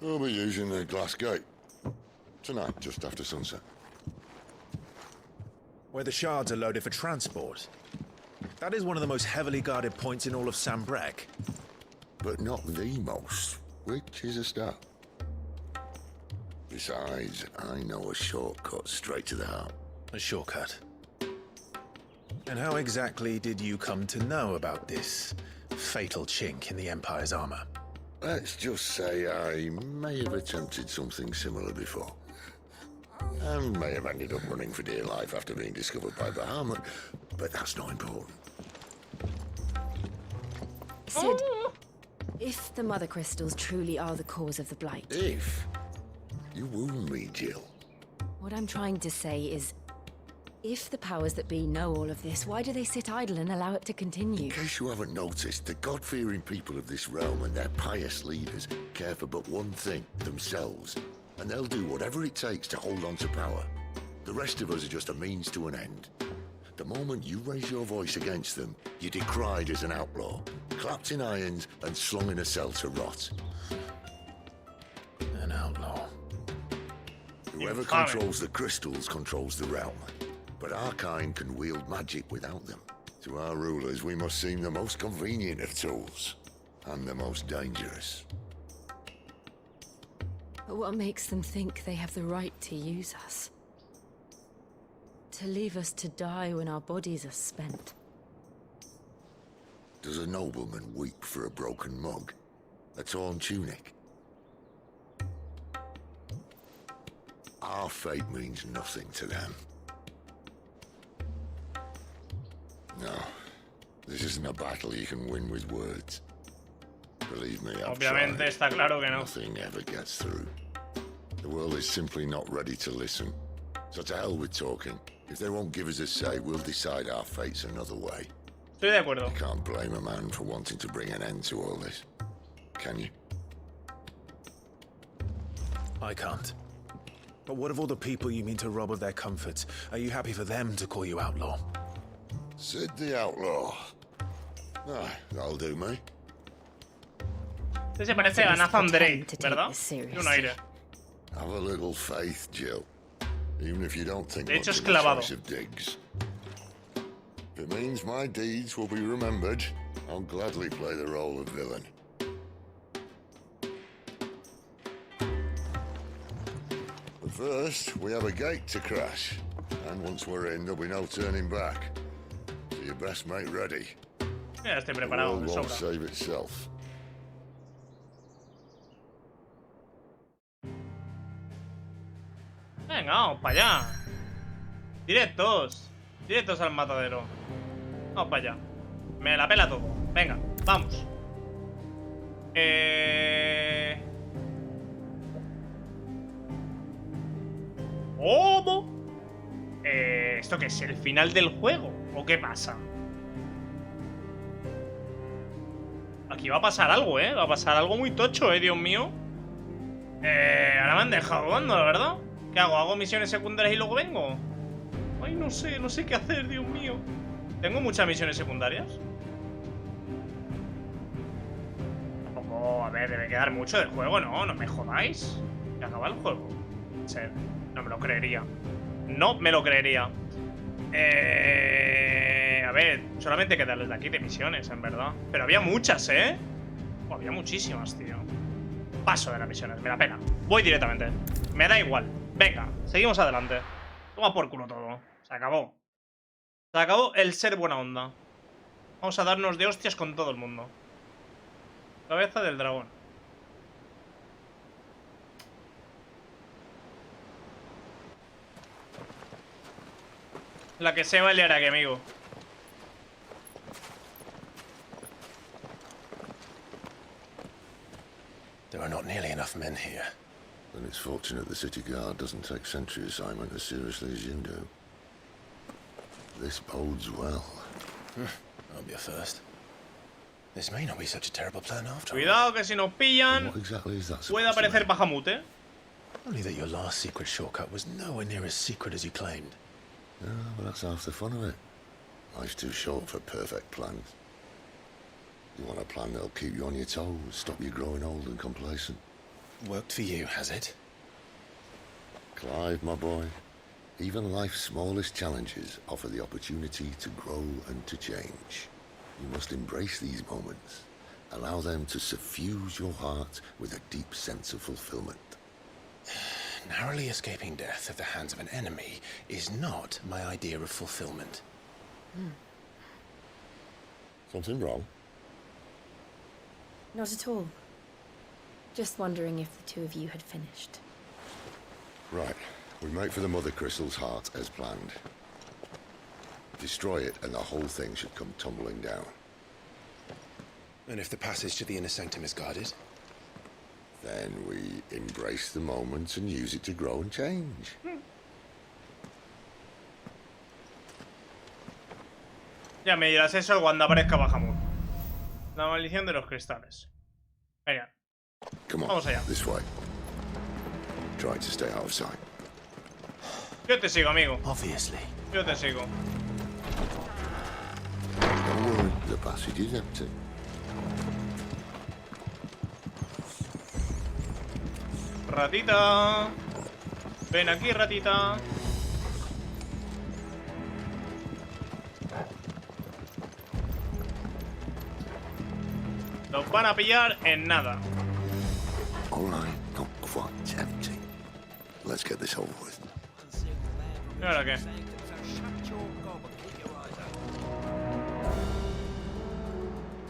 We'll be using the glass gate. Tonight, just after sunset. Where the shards are loaded for transport. That is one of the most heavily guarded points in all of Sambrek. But not the most, which is a start. Besides, I know a shortcut straight to the heart. A shortcut. And how exactly did you come to know about this fatal chink in the Empire's armor? Let's just say I may have attempted something similar before. And may have ended up running for dear life after being discovered by Bahamut, but that's not important. Sid, if the mother crystals truly are the cause of the blight... If? You wound me, Jill. What I'm trying to say is, if the powers that be know all of this, why do they sit idle and allow it to continue? In case you haven't noticed, the God-fearing people of this realm and their pious leaders care for but one thing, themselves. And they'll do whatever it takes to hold on to power. The rest of us are just a means to an end. The moment you raise your voice against them, you're decried as an outlaw, clapped in irons and slung in a cell to rot. An outlaw. Whoever controls the crystals controls the realm. But our kind can wield magic without them. To our rulers, we must seem the most convenient of tools. And the most dangerous. But what makes them think they have the right to use us? To leave us to die when our bodies are spent? Does a nobleman weep for a broken mug? A torn tunic? Our fate means nothing to them. No, this isn't a battle you can win with words. Believe me, I've Obviamente tried. está claro que no. Nothing ever gets through. The world is simply not ready to listen. So to hell with talking. If they won't give us a say, we'll decide our fates another way. Estoy de acuerdo. You can't blame a man for wanting to bring an end to all this, can you? I can't. But what of all the people you mean to rob of their comforts? Are you happy for them to call you outlaw? Sid the outlaw. Ah, that'll do me. Este se parece a Nathan Drake, ¿verdad? Tiene un aire. Have a little faith, Jill. Even if you don't think De hecho, much es of the clavado. choice of digs. If it means my deeds will be remembered, I'll gladly play the role of villain. But first, we have a gate to crash. And once we're in, there'll be no turning back. So you best make ready. Ya estoy The preparado, world de won't sobra. save itself. Venga, vamos para allá. Directos. Directos al matadero. Vamos para allá. Me la pela todo. Venga, vamos. ¿Cómo? ¿Esto qué es? ¿El final del juego? ¿O qué pasa? Aquí va a pasar algo, ¿eh? Va a pasar algo muy tocho, Dios mío. Ahora me han dejado jugando, la verdad. ¿Qué hago? ¿Hago misiones secundarias y luego vengo? Ay, no sé qué hacer, Dios mío. ¿Tengo muchas misiones secundarias? Tampoco, a ver, debe quedar mucho del juego, ¿no? No me jodáis. ¿Se acaba el juego? En serio, no me lo creería. No me lo creería. A ver, solamente quedan las de aquí de misiones, en verdad. Pero había muchas, ¿eh? Había muchísimas, tío. Paso de las misiones, me la pena. Voy directamente. Me da igual. Venga, seguimos adelante. Toma por culo todo. Se acabó. Se acabó el ser buena onda. Vamos a darnos de hostias con todo el mundo. Cabeza del dragón. La que se va a liar aquí, amigo. There are not nearly enough men here. Then it's fortunate the city guard doesn't take sentry assignment as seriously as you do. This bodes well. That'll be a first. This may not be such a terrible plan after all. Cuidado que si nos pillan What exactly is that puede supposed to aparecer mean? Bahamut, ¿eh? Only that your last secret shortcut was nowhere near as secret as you claimed. Yeah, but that's half the fun of it. Life's too short for perfect plans. You want a plan that'll keep you on your toes, stop you growing old and complacent. Worked for you, has it? Clive, my boy, even life's smallest challenges offer the opportunity to grow and to change. You must embrace these moments. Allow them to suffuse your heart with a deep sense of fulfillment. Narrowly escaping death at the hands of an enemy is not my idea of fulfillment. Something wrong? Not at all. Just wondering if the two of you had finished. Right. We make for the Mother Crystal's heart as planned. Destroy it and the whole thing should come tumbling down. And if the passage to the inner sanctum is guarded? Then we embrace the moment and use it to grow and change. Ya me dirás eso cuando aparezca Bahamut. La maldición de los cristales. Venga. Come on, vamos allá. This way. Try to stay out of sight. Yo te sigo, amigo. Obviously. Yo te sigo. Don't worry, the passage is empty. Ratita. Ven aquí, ratita. Nos van a pillar en nada. All right, not quite empty. Let's get this over with. ¿Y ahora qué?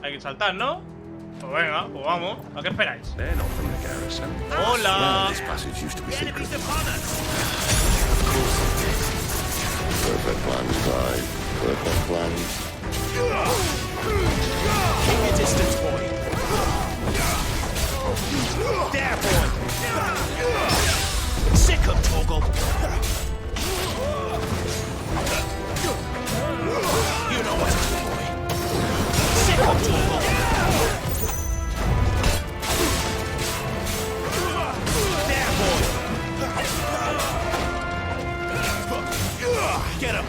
Hay que saltar, ¿no? Pues venga, pues vamos. ¿A qué esperáis? ¡Hola! This passage used to be secret. Perfect plans, Clive. Perfect plans. Keep your distance, boy. There, boy. Sick of Toggle. You know what to do, boy. Sick of Toggle. There, boy. Get him.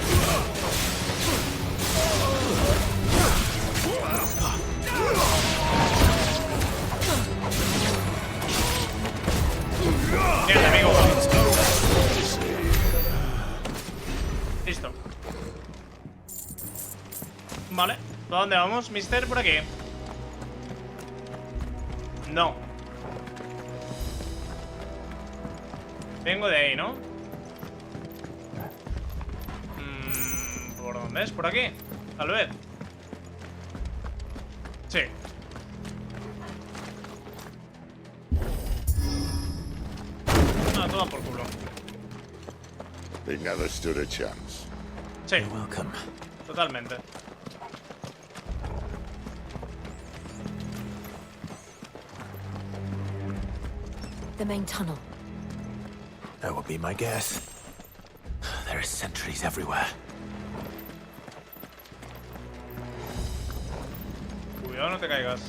Bien, amigo. Listo. Vale. ¿Por dónde vamos, mister? Por aquí. No. Vengo de ahí, ¿no? ¿Por dónde es? ¿Por aquí? Tal vez. Sí. Ah, toma por culo. They never stood a chance. Sí. Totalmente. The main tunnel. That would be my guess. There are sentries everywhere. Cuidado, no te caigas.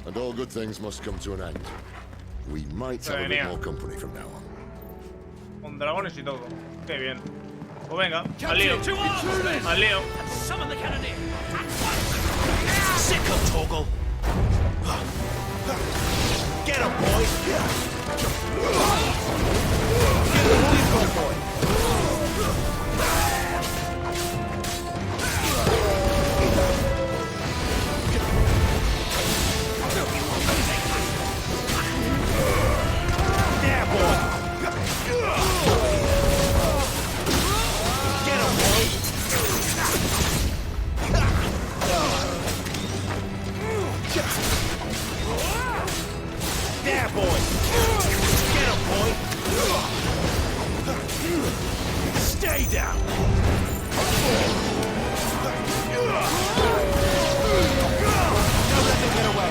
And all good things must come to an end. We might have a bit more company from now on. Con dragones y todo. Qué bien. Pues venga, al lío. Al lío. Sick of Toggle. Get him, boy. Boy. Stay down. Don't let them get away.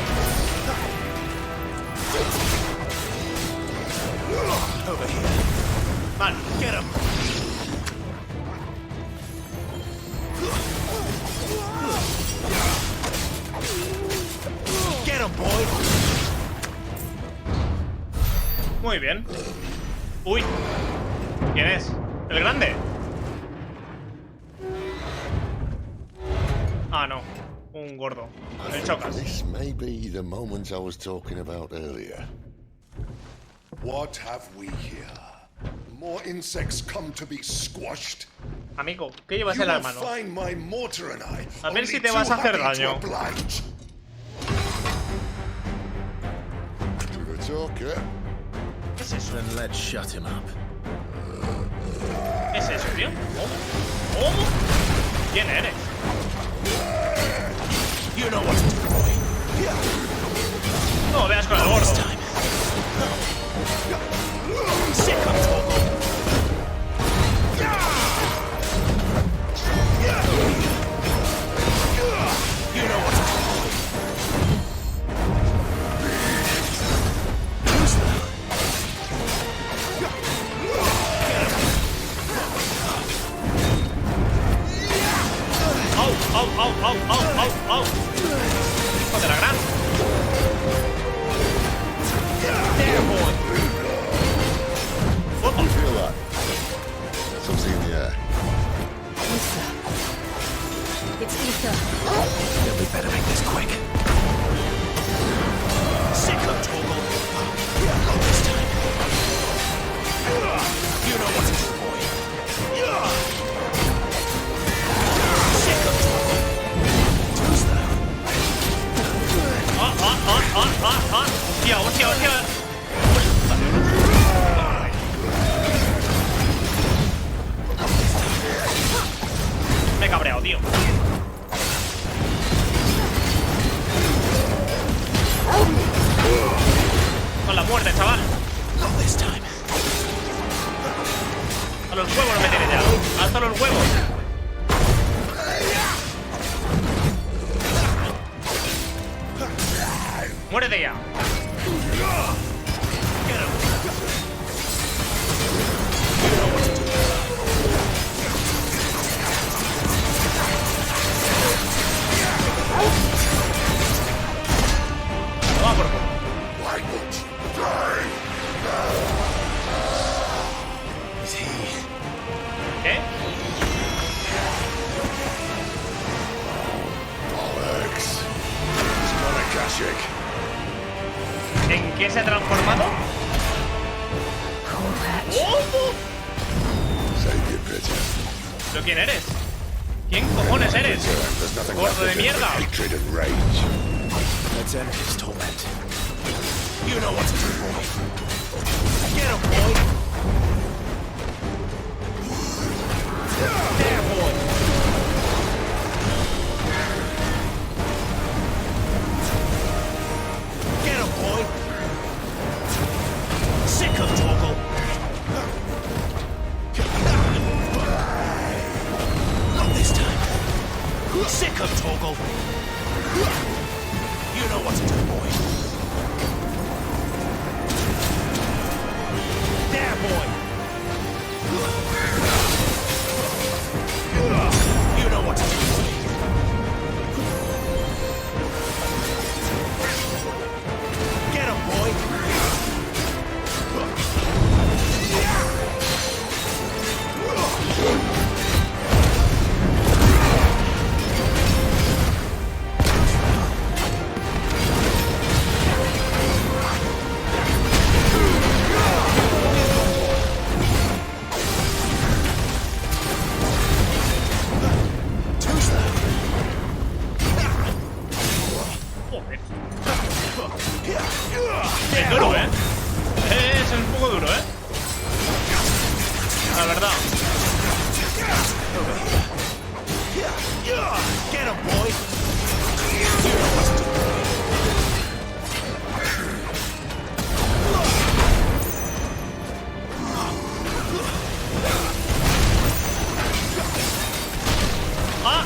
Over here. Man, get him. Get him, boy. Muy bien. Uy. ¿Quién es? ¿El grande? Ah, no. Un gordo. El chocas. This may be the moment I was talking about earlier. What have we here? More insects come to be squashed. Amigo, ¿qué llevas en la mano? Find my mortar and I. A ver si te vas a hacer daño. ¿Qué es eso? Then let's shut him up. ¿Qué es eso, tío? ¿Cómo? ¿Cómo? ¿Quién eres? You know what to do, boy. No veas con el gordo. Sick of Toggle. You know what to do. Who's that? ¡Au, au, au, au, au, au, au! ¡Hijo de la gran! There, boy. What do you feel that? There's something in the air. Ether. It's ether. Yeah, we better make this quick. Sick of Toggle. Not this time. You know what to do, boy. Sick of Toggle. Who's that? ¡Hostia, hostia, hostia! Me he cabreado, tío. Con la muerte, chaval. A los huevos no me tiene ya. Hasta los huevos. Muérete ya. Toma por poco. ¿Qué? ¿En qué se ha transformado? ¿Cómo? ¿Pero quién eres? ¿Quién cojones eres? ¡Gordo de mierda! Let's end his torment. You know what to do, boy. Get him, boy. There, boy. Get him, boy. Sick of Torgal. Not this time. Sick of Torgal. You know what to do, boy. There, boy. You know what to do, boy. Get him, boy. Es duro, ¿eh? Es un poco duro, ¿eh? La verdad. Get him, boy. ¡Ah!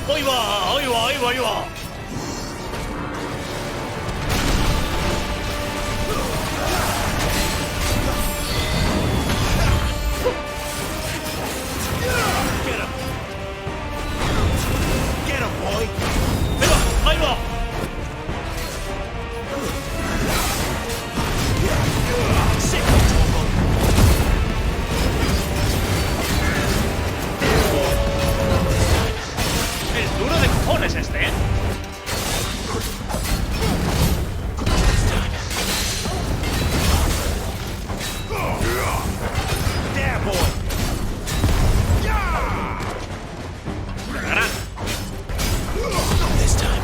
¡Ahí va! ¡Ahí va! ¡Ahí va! ¡Ahí va! Get him, boy. ¡Ahí va! ¡Ahí va! Sick of Torgal. Es duro de cojones este, ¿eh? There, boy. Gran. Not this time.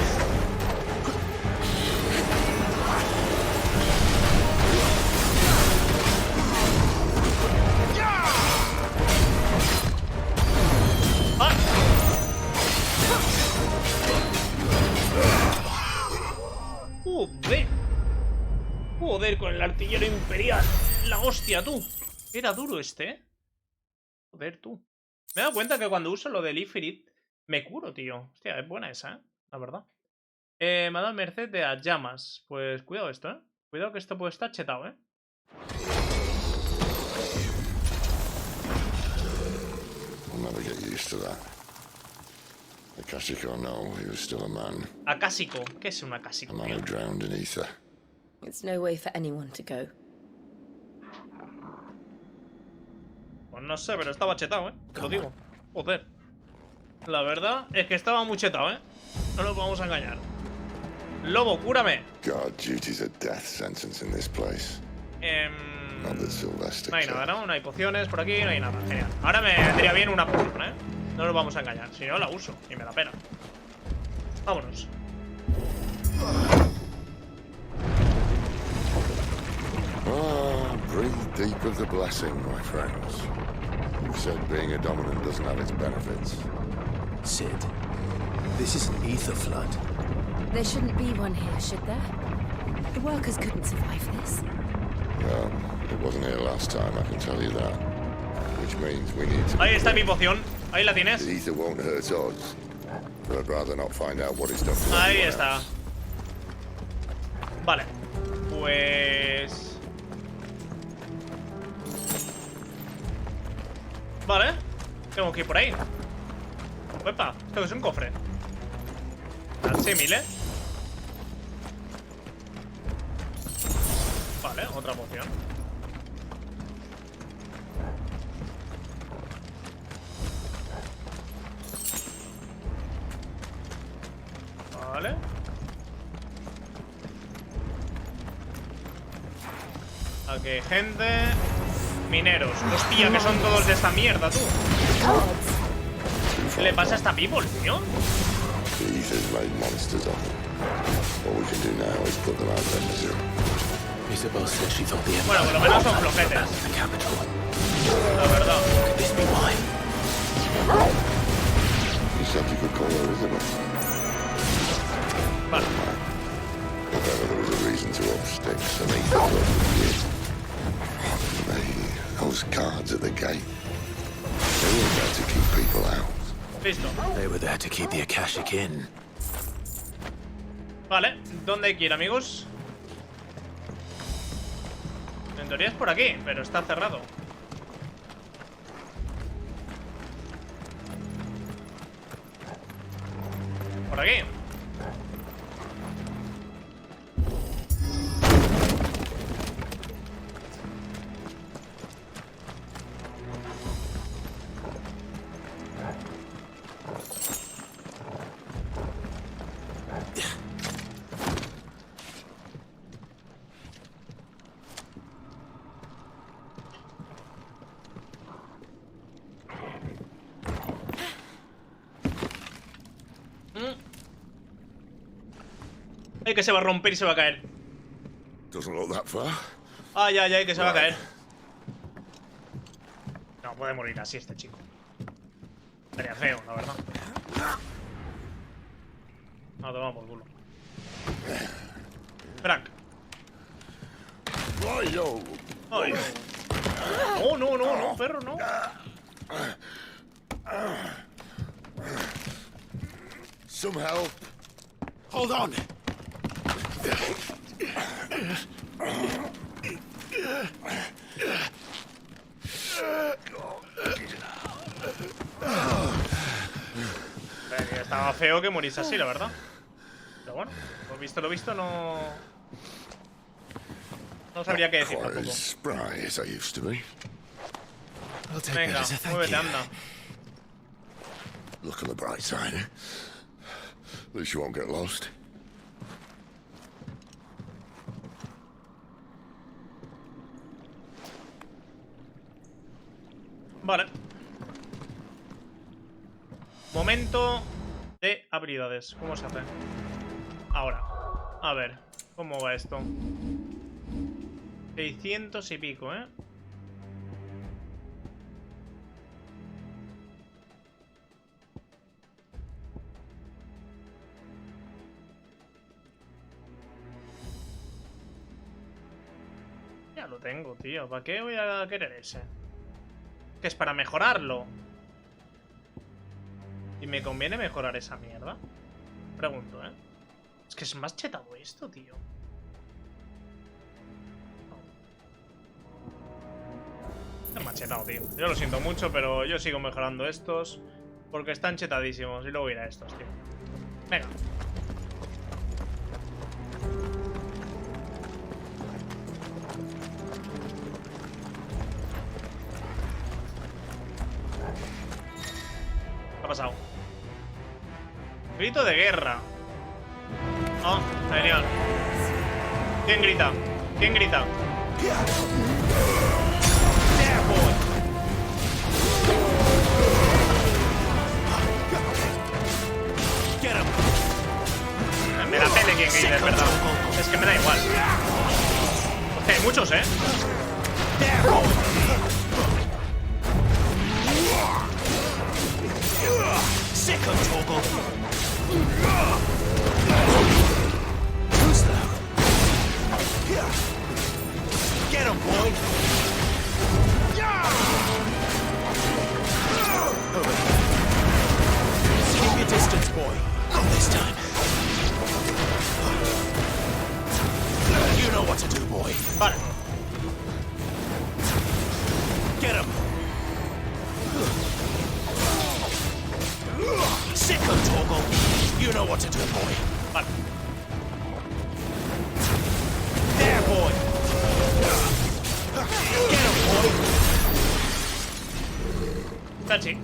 ¡Ah! ¡Joder! Joder, con el artillero imperial. La hostia, tú. Era duro este, ¿eh? Joder, tú. Me he dado cuenta que cuando uso lo del Ifrit me curo, tío. Hostia, es buena esa, ¿eh? La verdad. Me ha dado merced de las llamas. Pues cuidado esto, ¿eh? Cuidado que esto puede estar chetado, ¿eh? I'll never get used to that. Akashiko, no, he was still a man. Acásico. ¿Qué es un acásico? A man who drowned in ether. It's no way for anyone to go. Pues no sé, pero estaba chetado, ¿eh? Te lo digo. Joder. La verdad es que estaba muy chetado, ¿eh? No nos vamos a engañar. Lobo, cúrame. God, duty's a death sentence in this place. Not that Sylvester No hay nada, ¿no? No hay pociones por aquí, no hay nada. Genial. Ahora me vendría bien una poción, ¿eh? No nos vamos a engañar. Si no, la uso y me da pena. Vámonos. Ah, breathe deep of the blessing, my friends. You've said being a dominant doesn't have its benefits. Sid, this is an ether flood. There shouldn't be one here, should there? The workers couldn't survive this. Well, it wasn't here last time, I can tell you that. Which means we need to... Ahí está mi poción. Ahí la tienes. The ether won't hurt us, but I'd rather not find out what it's done to Ahí anyone está. else. Vale. Pues... Vale. Tengo que ir por ahí. Epa, esto es un cofre. Al símil, ¿eh? Vale, otra poción. Vale. Aquí hay gente. Mineros. Hostia, que son todos de esta mierda, tú. ¿Qué le pasa a esta people, tío? The ether's made monsters of them. All we can do now is put them out of their misery. Isabel said she thought the Bueno, por lo menos son flojetes. the capital. La verdad. Could this be why? You said you could call her Isabel. Vale. If ever there was a reason to up sticks, and they thought with you. Those guards at the gate. They were there to keep people out. Listo. They were there to keep the Akashic in. Vale, ¿dónde hay que ir, amigos? En teoría es por aquí, pero está cerrado. Por aquí. Ay, que se va a romper y se va a caer. Doesn't look that far. Ay, ay, ay, que se va a caer. No puede morir así este chico. Sería feo, la verdad. No, toma por culo. Frank. Ay, no, no, no, no, perro, no. Some help. Hold on. Estaba feo que muriese así, la verdad. Pero bueno, lo visto, no... No sabría qué decir Quite tampoco. as spry as I used to be. Venga, muévete, anda. Look on the bright side, eh? At least you won't get lost. Vale. Momento de habilidades. ¿Cómo se hace? Ahora. A ver. ¿Cómo va esto? 600 y pico, ¿eh? Ya lo tengo, tío. ¿Para qué voy a querer ese? Que es para mejorarlo. ¿Y me conviene mejorar esa mierda? Pregunto, ¿eh? Es que es más chetado esto, tío. Es más chetado, tío. Yo lo siento mucho, pero yo sigo mejorando estos porque están chetadísimos. Y luego iré a estos, tío. Venga. ¿Qué ha pasado? Grito de guerra. Oh, genial. ¿Quién grita? ¿Quién grita? Me da pele quien grite, es verdad. Es que me da igual. Hostia, hay muchos, ¿eh? Get him, boy! Over there. Keep your distance, boy. Not this time. You know what to do, boy. Vale. Get him. Sicko, Torgal. You know what to do, boy. Vale. There, boy. Get him, boy. Tachi.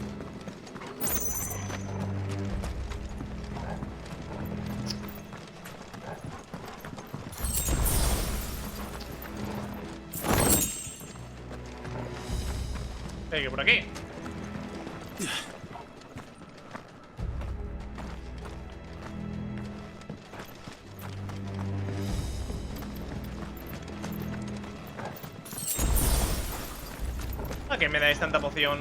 Que por aquí. ¿Para qué me dais tanta poción?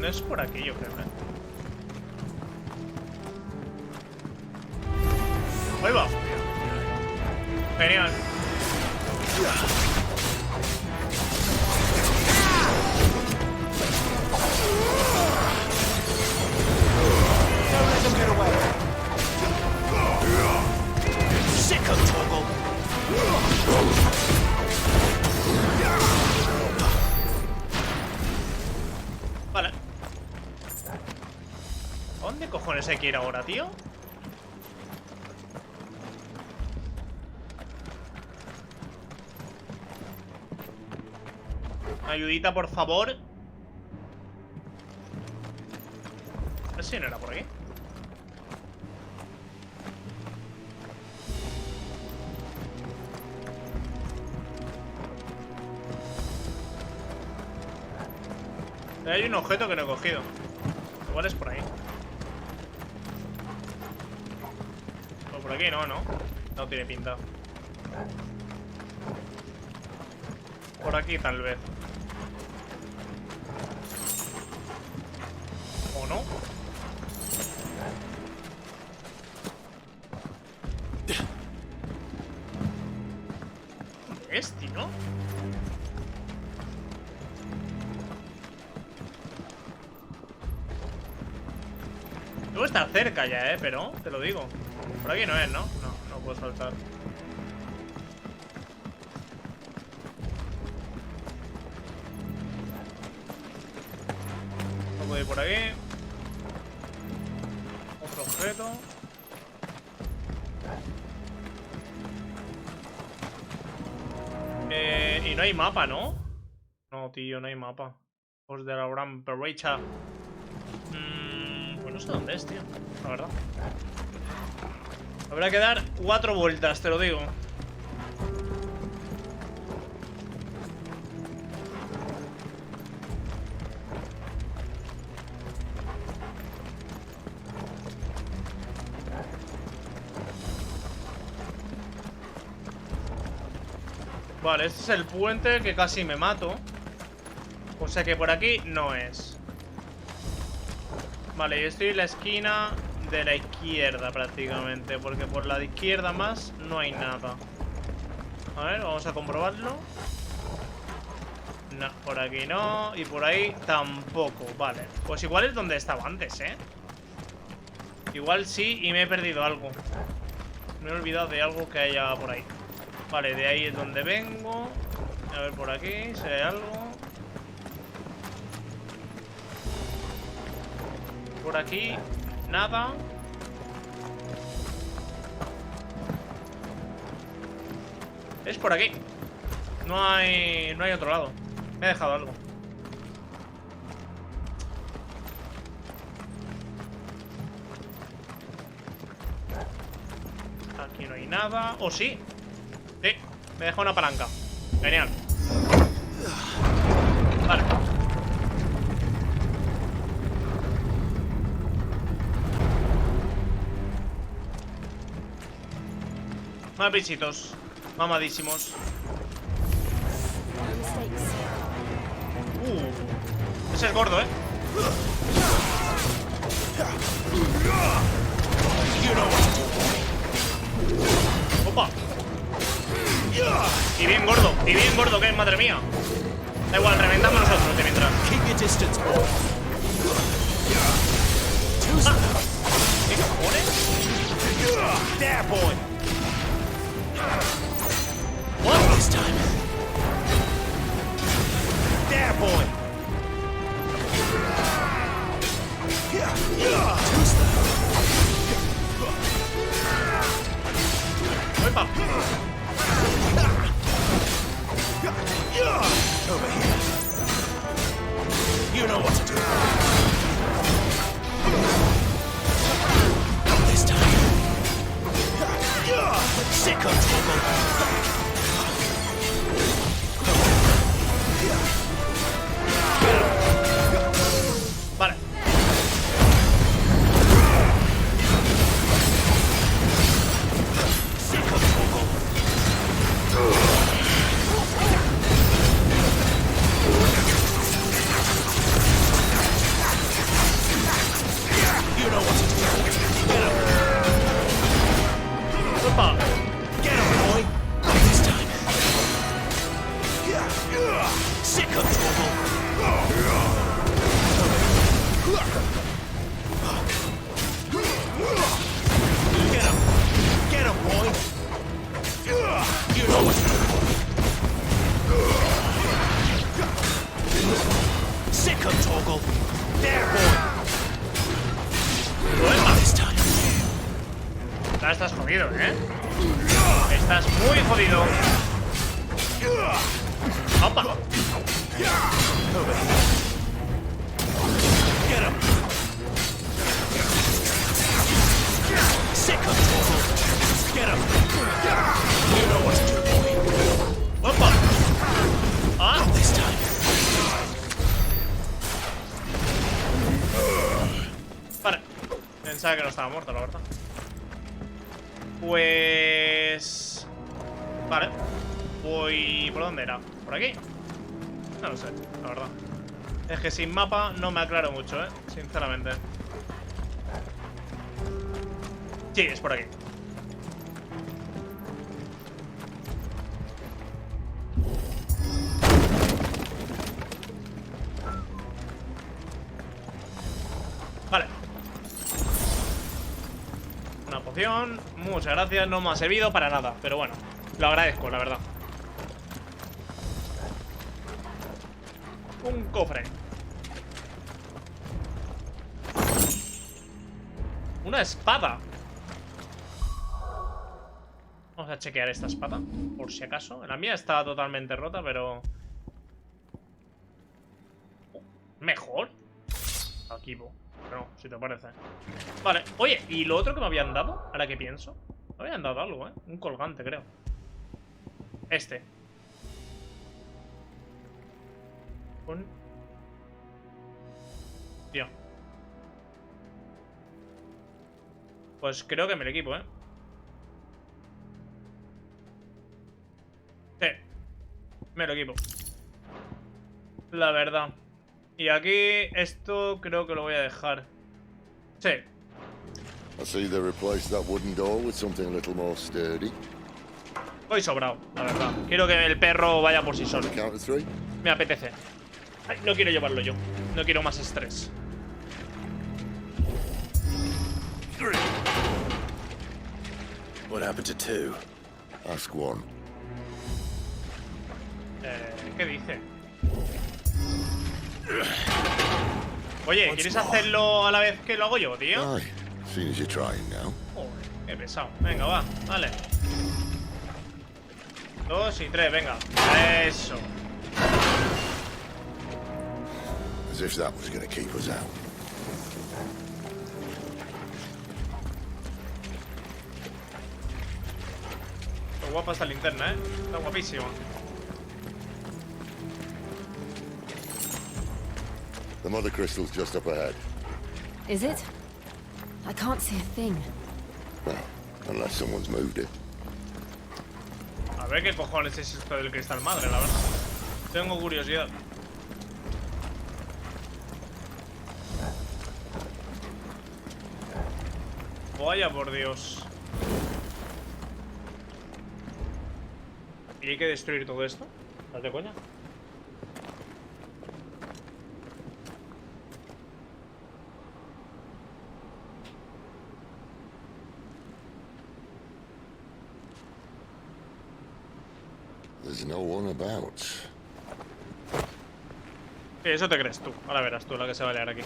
No es por aquí, yo creo, Ahí va. Genial. Vale. ¿Dónde cojones hay que ir ahora, tío? Ayudita, por favor. A ver si no era por aquí. Hay un objeto que no he cogido. Igual es por ahí. O por aquí no, ¿no? No tiene pinta. Por aquí tal vez. ¿O no? ¿Dónde es, tío? Debo estar cerca ya, pero te lo digo. Por aquí no es, ¿no? No puedo saltar. No puedo ir por aquí. Otro objeto. Y no hay mapa, ¿no? No, tío, no hay mapa. Os de la gran perrecha. Pues no sé dónde es, tío. La verdad. Habrá que dar 4 vueltas, te lo digo. Vale, este es el puente que casi me mato. O sea que por aquí no es. Vale, yo estoy en la esquina de la izquierda prácticamente, porque por la de izquierda más no hay nada. A ver, vamos a comprobarlo. No, por aquí no. Y por ahí tampoco. Vale, pues igual es donde estaba antes, ¿eh? Igual sí y me he perdido algo. Me he olvidado de algo que haya por ahí. Vale, de ahí es donde vengo. A ver por aquí, si hay algo. Por aquí, nada. Es por aquí. No hay otro lado. Me he dejado algo. Aquí no hay nada. ¿O sí? Sí, me he dejado una palanca. Genial. Vale. Más bichitos. Mamadísimos. Ese es gordo, ¿eh? Opa. Y bien gordo que es, madre mía. Da igual, reventamos nosotros de mientras. ¿Qué cojones? There, boy. What this time? There, boy. Opa. Over here. You know what to do. Not this time. Sicko table. jodido, ¿eh? Estás muy jodido. ¡Opa! ¡Opa! ¡Ah! Vale. Pensaba que no estaba muerto, la verdad. Pues... Vale. Voy... ¿Por dónde era? ¿Por aquí? No lo sé, la verdad. Es que sin mapa no me aclaro mucho, sinceramente. Sí, es por aquí. Vale. Una poción. Muchas gracias, no me ha servido para nada. Pero bueno, lo agradezco, la verdad. Un cofre. Una espada. Vamos a chequear esta espada, por si acaso. La mía está totalmente rota, pero... ¿Mejor? Aquí, no, si te parece. Vale, oye, ¿y lo otro que me habían dado? Ahora que pienso. Me habían dado algo, un colgante, creo. Este. Tío. Pues creo que me lo equipo, Sí. Me lo equipo. La verdad. Y aquí esto creo que lo voy a dejar. Sí. I see they replaced that wooden door with something a little more sturdy. Voy sobrado, la verdad. Quiero que el perro vaya por sí solo. Me apetece. Ay, no quiero llevarlo yo. No quiero más estrés. What happened to two? Ask one. ¿Qué dice? Oye, ¿quieres hacerlo a la vez que lo hago yo, tío? Aye, seeing as you're trying now. Joder, qué pesado. Venga, va, vale. 2 y 3, venga. Eso. As if that was going to keep us out. Qué guapa esta linterna, Está guapísima. The mother crystal's just up ahead. Is it? I can't see a thing. Well, unless someone's moved it. A ver qué cojones es esto del cristal madre, la verdad. Tengo curiosidad. Vaya por Dios. ¿Y hay que destruir todo esto? ¿Estás de coña? There's no one about. Sí, eso te crees tú. Ahora verás tú la que se va a liar aquí.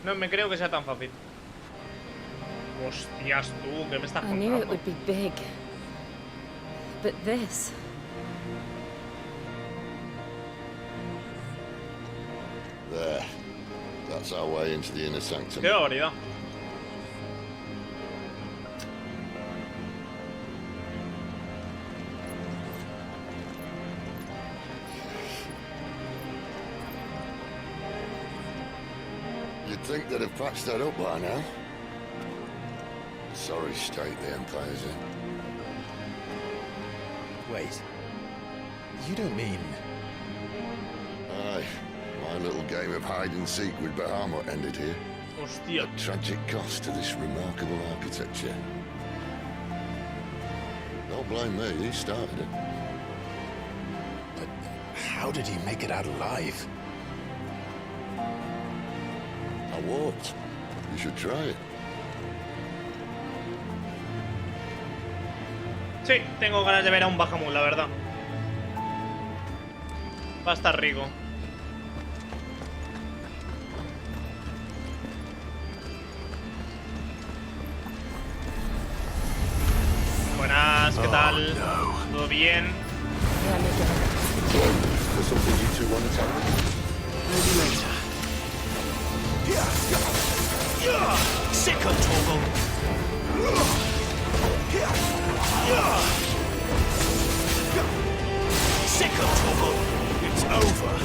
No me creo que sea tan fácil. Hostias, tú, ¿qué me estás I knew it contando? would be big. But this... There. That's our way into the inner sanctum. Qué barbaridad. You'd think they'd have patched that up by now. Sorry state the Empire's in. Wait. You don't mean... Aye. My little game of hide-and-seek with Bahamut ended here. Hostia. A tragic cost to this remarkable architecture. Don't blame me, he started it. But how did he make it out alive? I walked. You should try it. Sí, tengo ganas de ver a un Bahamut, la verdad. Va a estar rico. buenas, ¿qué tal? ¿Todo bien? Second toggle. Second toggle. It's over.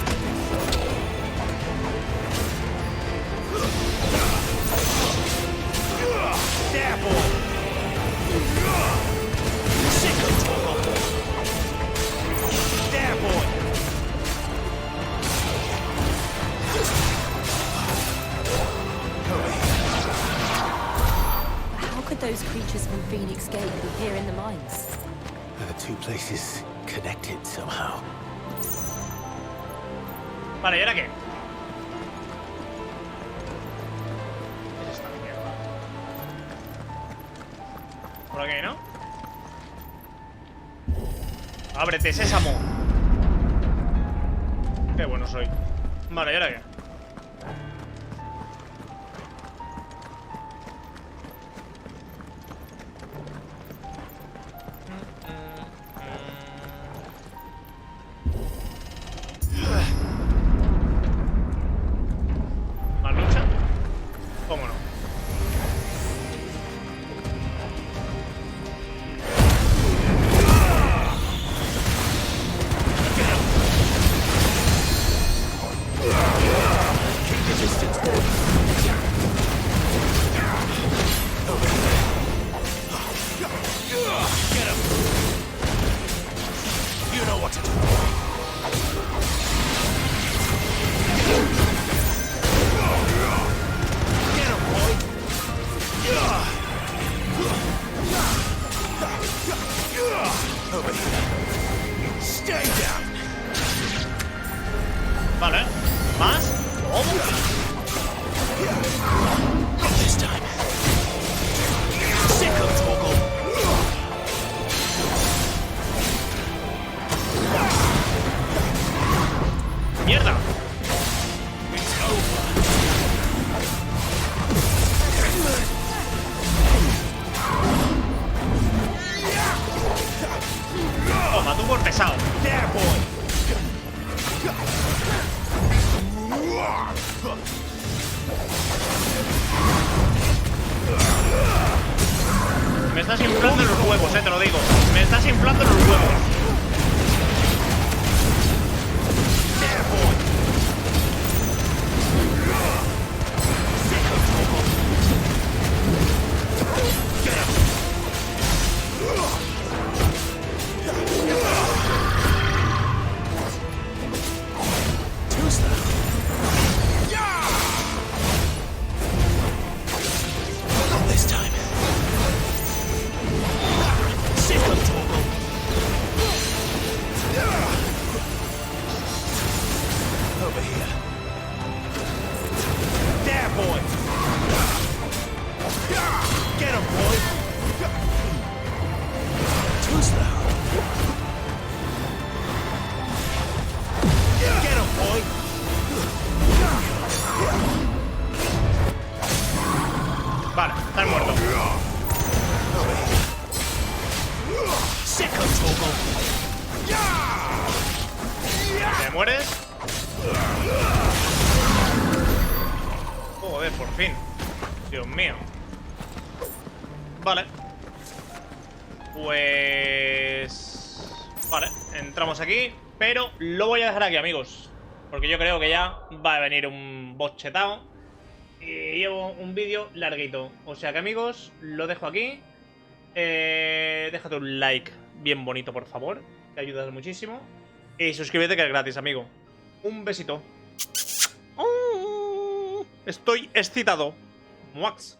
There, boy. Second toggle. There, boy. How could those creatures from Phoenix Gate be here in the mines? Are the two places connected somehow? Vale, ¿y ahora qué? Por aquí, ¿no? Ábrete, sésamo. Qué bueno soy. Vale, ¿y ahora qué? ¿Más lucha? ¿Cómo no? You know what to do. Get him, boy. Over here. Stay down. Vale. ¿Más? ¿Cómo? Not this time. Second toggle. ¡Mierda! It's over. Toma, tú por pesado. There, boy. Me estás inflando los huevos, te lo digo. Me estás inflando los huevos. There, boy. Second toggle. Get him. Too slow. Not this time. Second toggle. Over here. There, boy. Get him, boy. Too slow. Get him, boy. Vale, estás muerto. Second toggle. ¿Te mueres? Joder, por fin. Dios mío. Vale. Pues... Vale, entramos aquí. Pero lo voy a dejar aquí, amigos. Porque yo creo que ya va a venir un boss chetao. Y llevo un vídeo larguito. O sea que, amigos, lo dejo aquí. Déjate un like bien bonito, por favor. Te ayudas muchísimo. Y suscríbete, que es gratis, amigo. Un besito. Estoy excitado. Muax.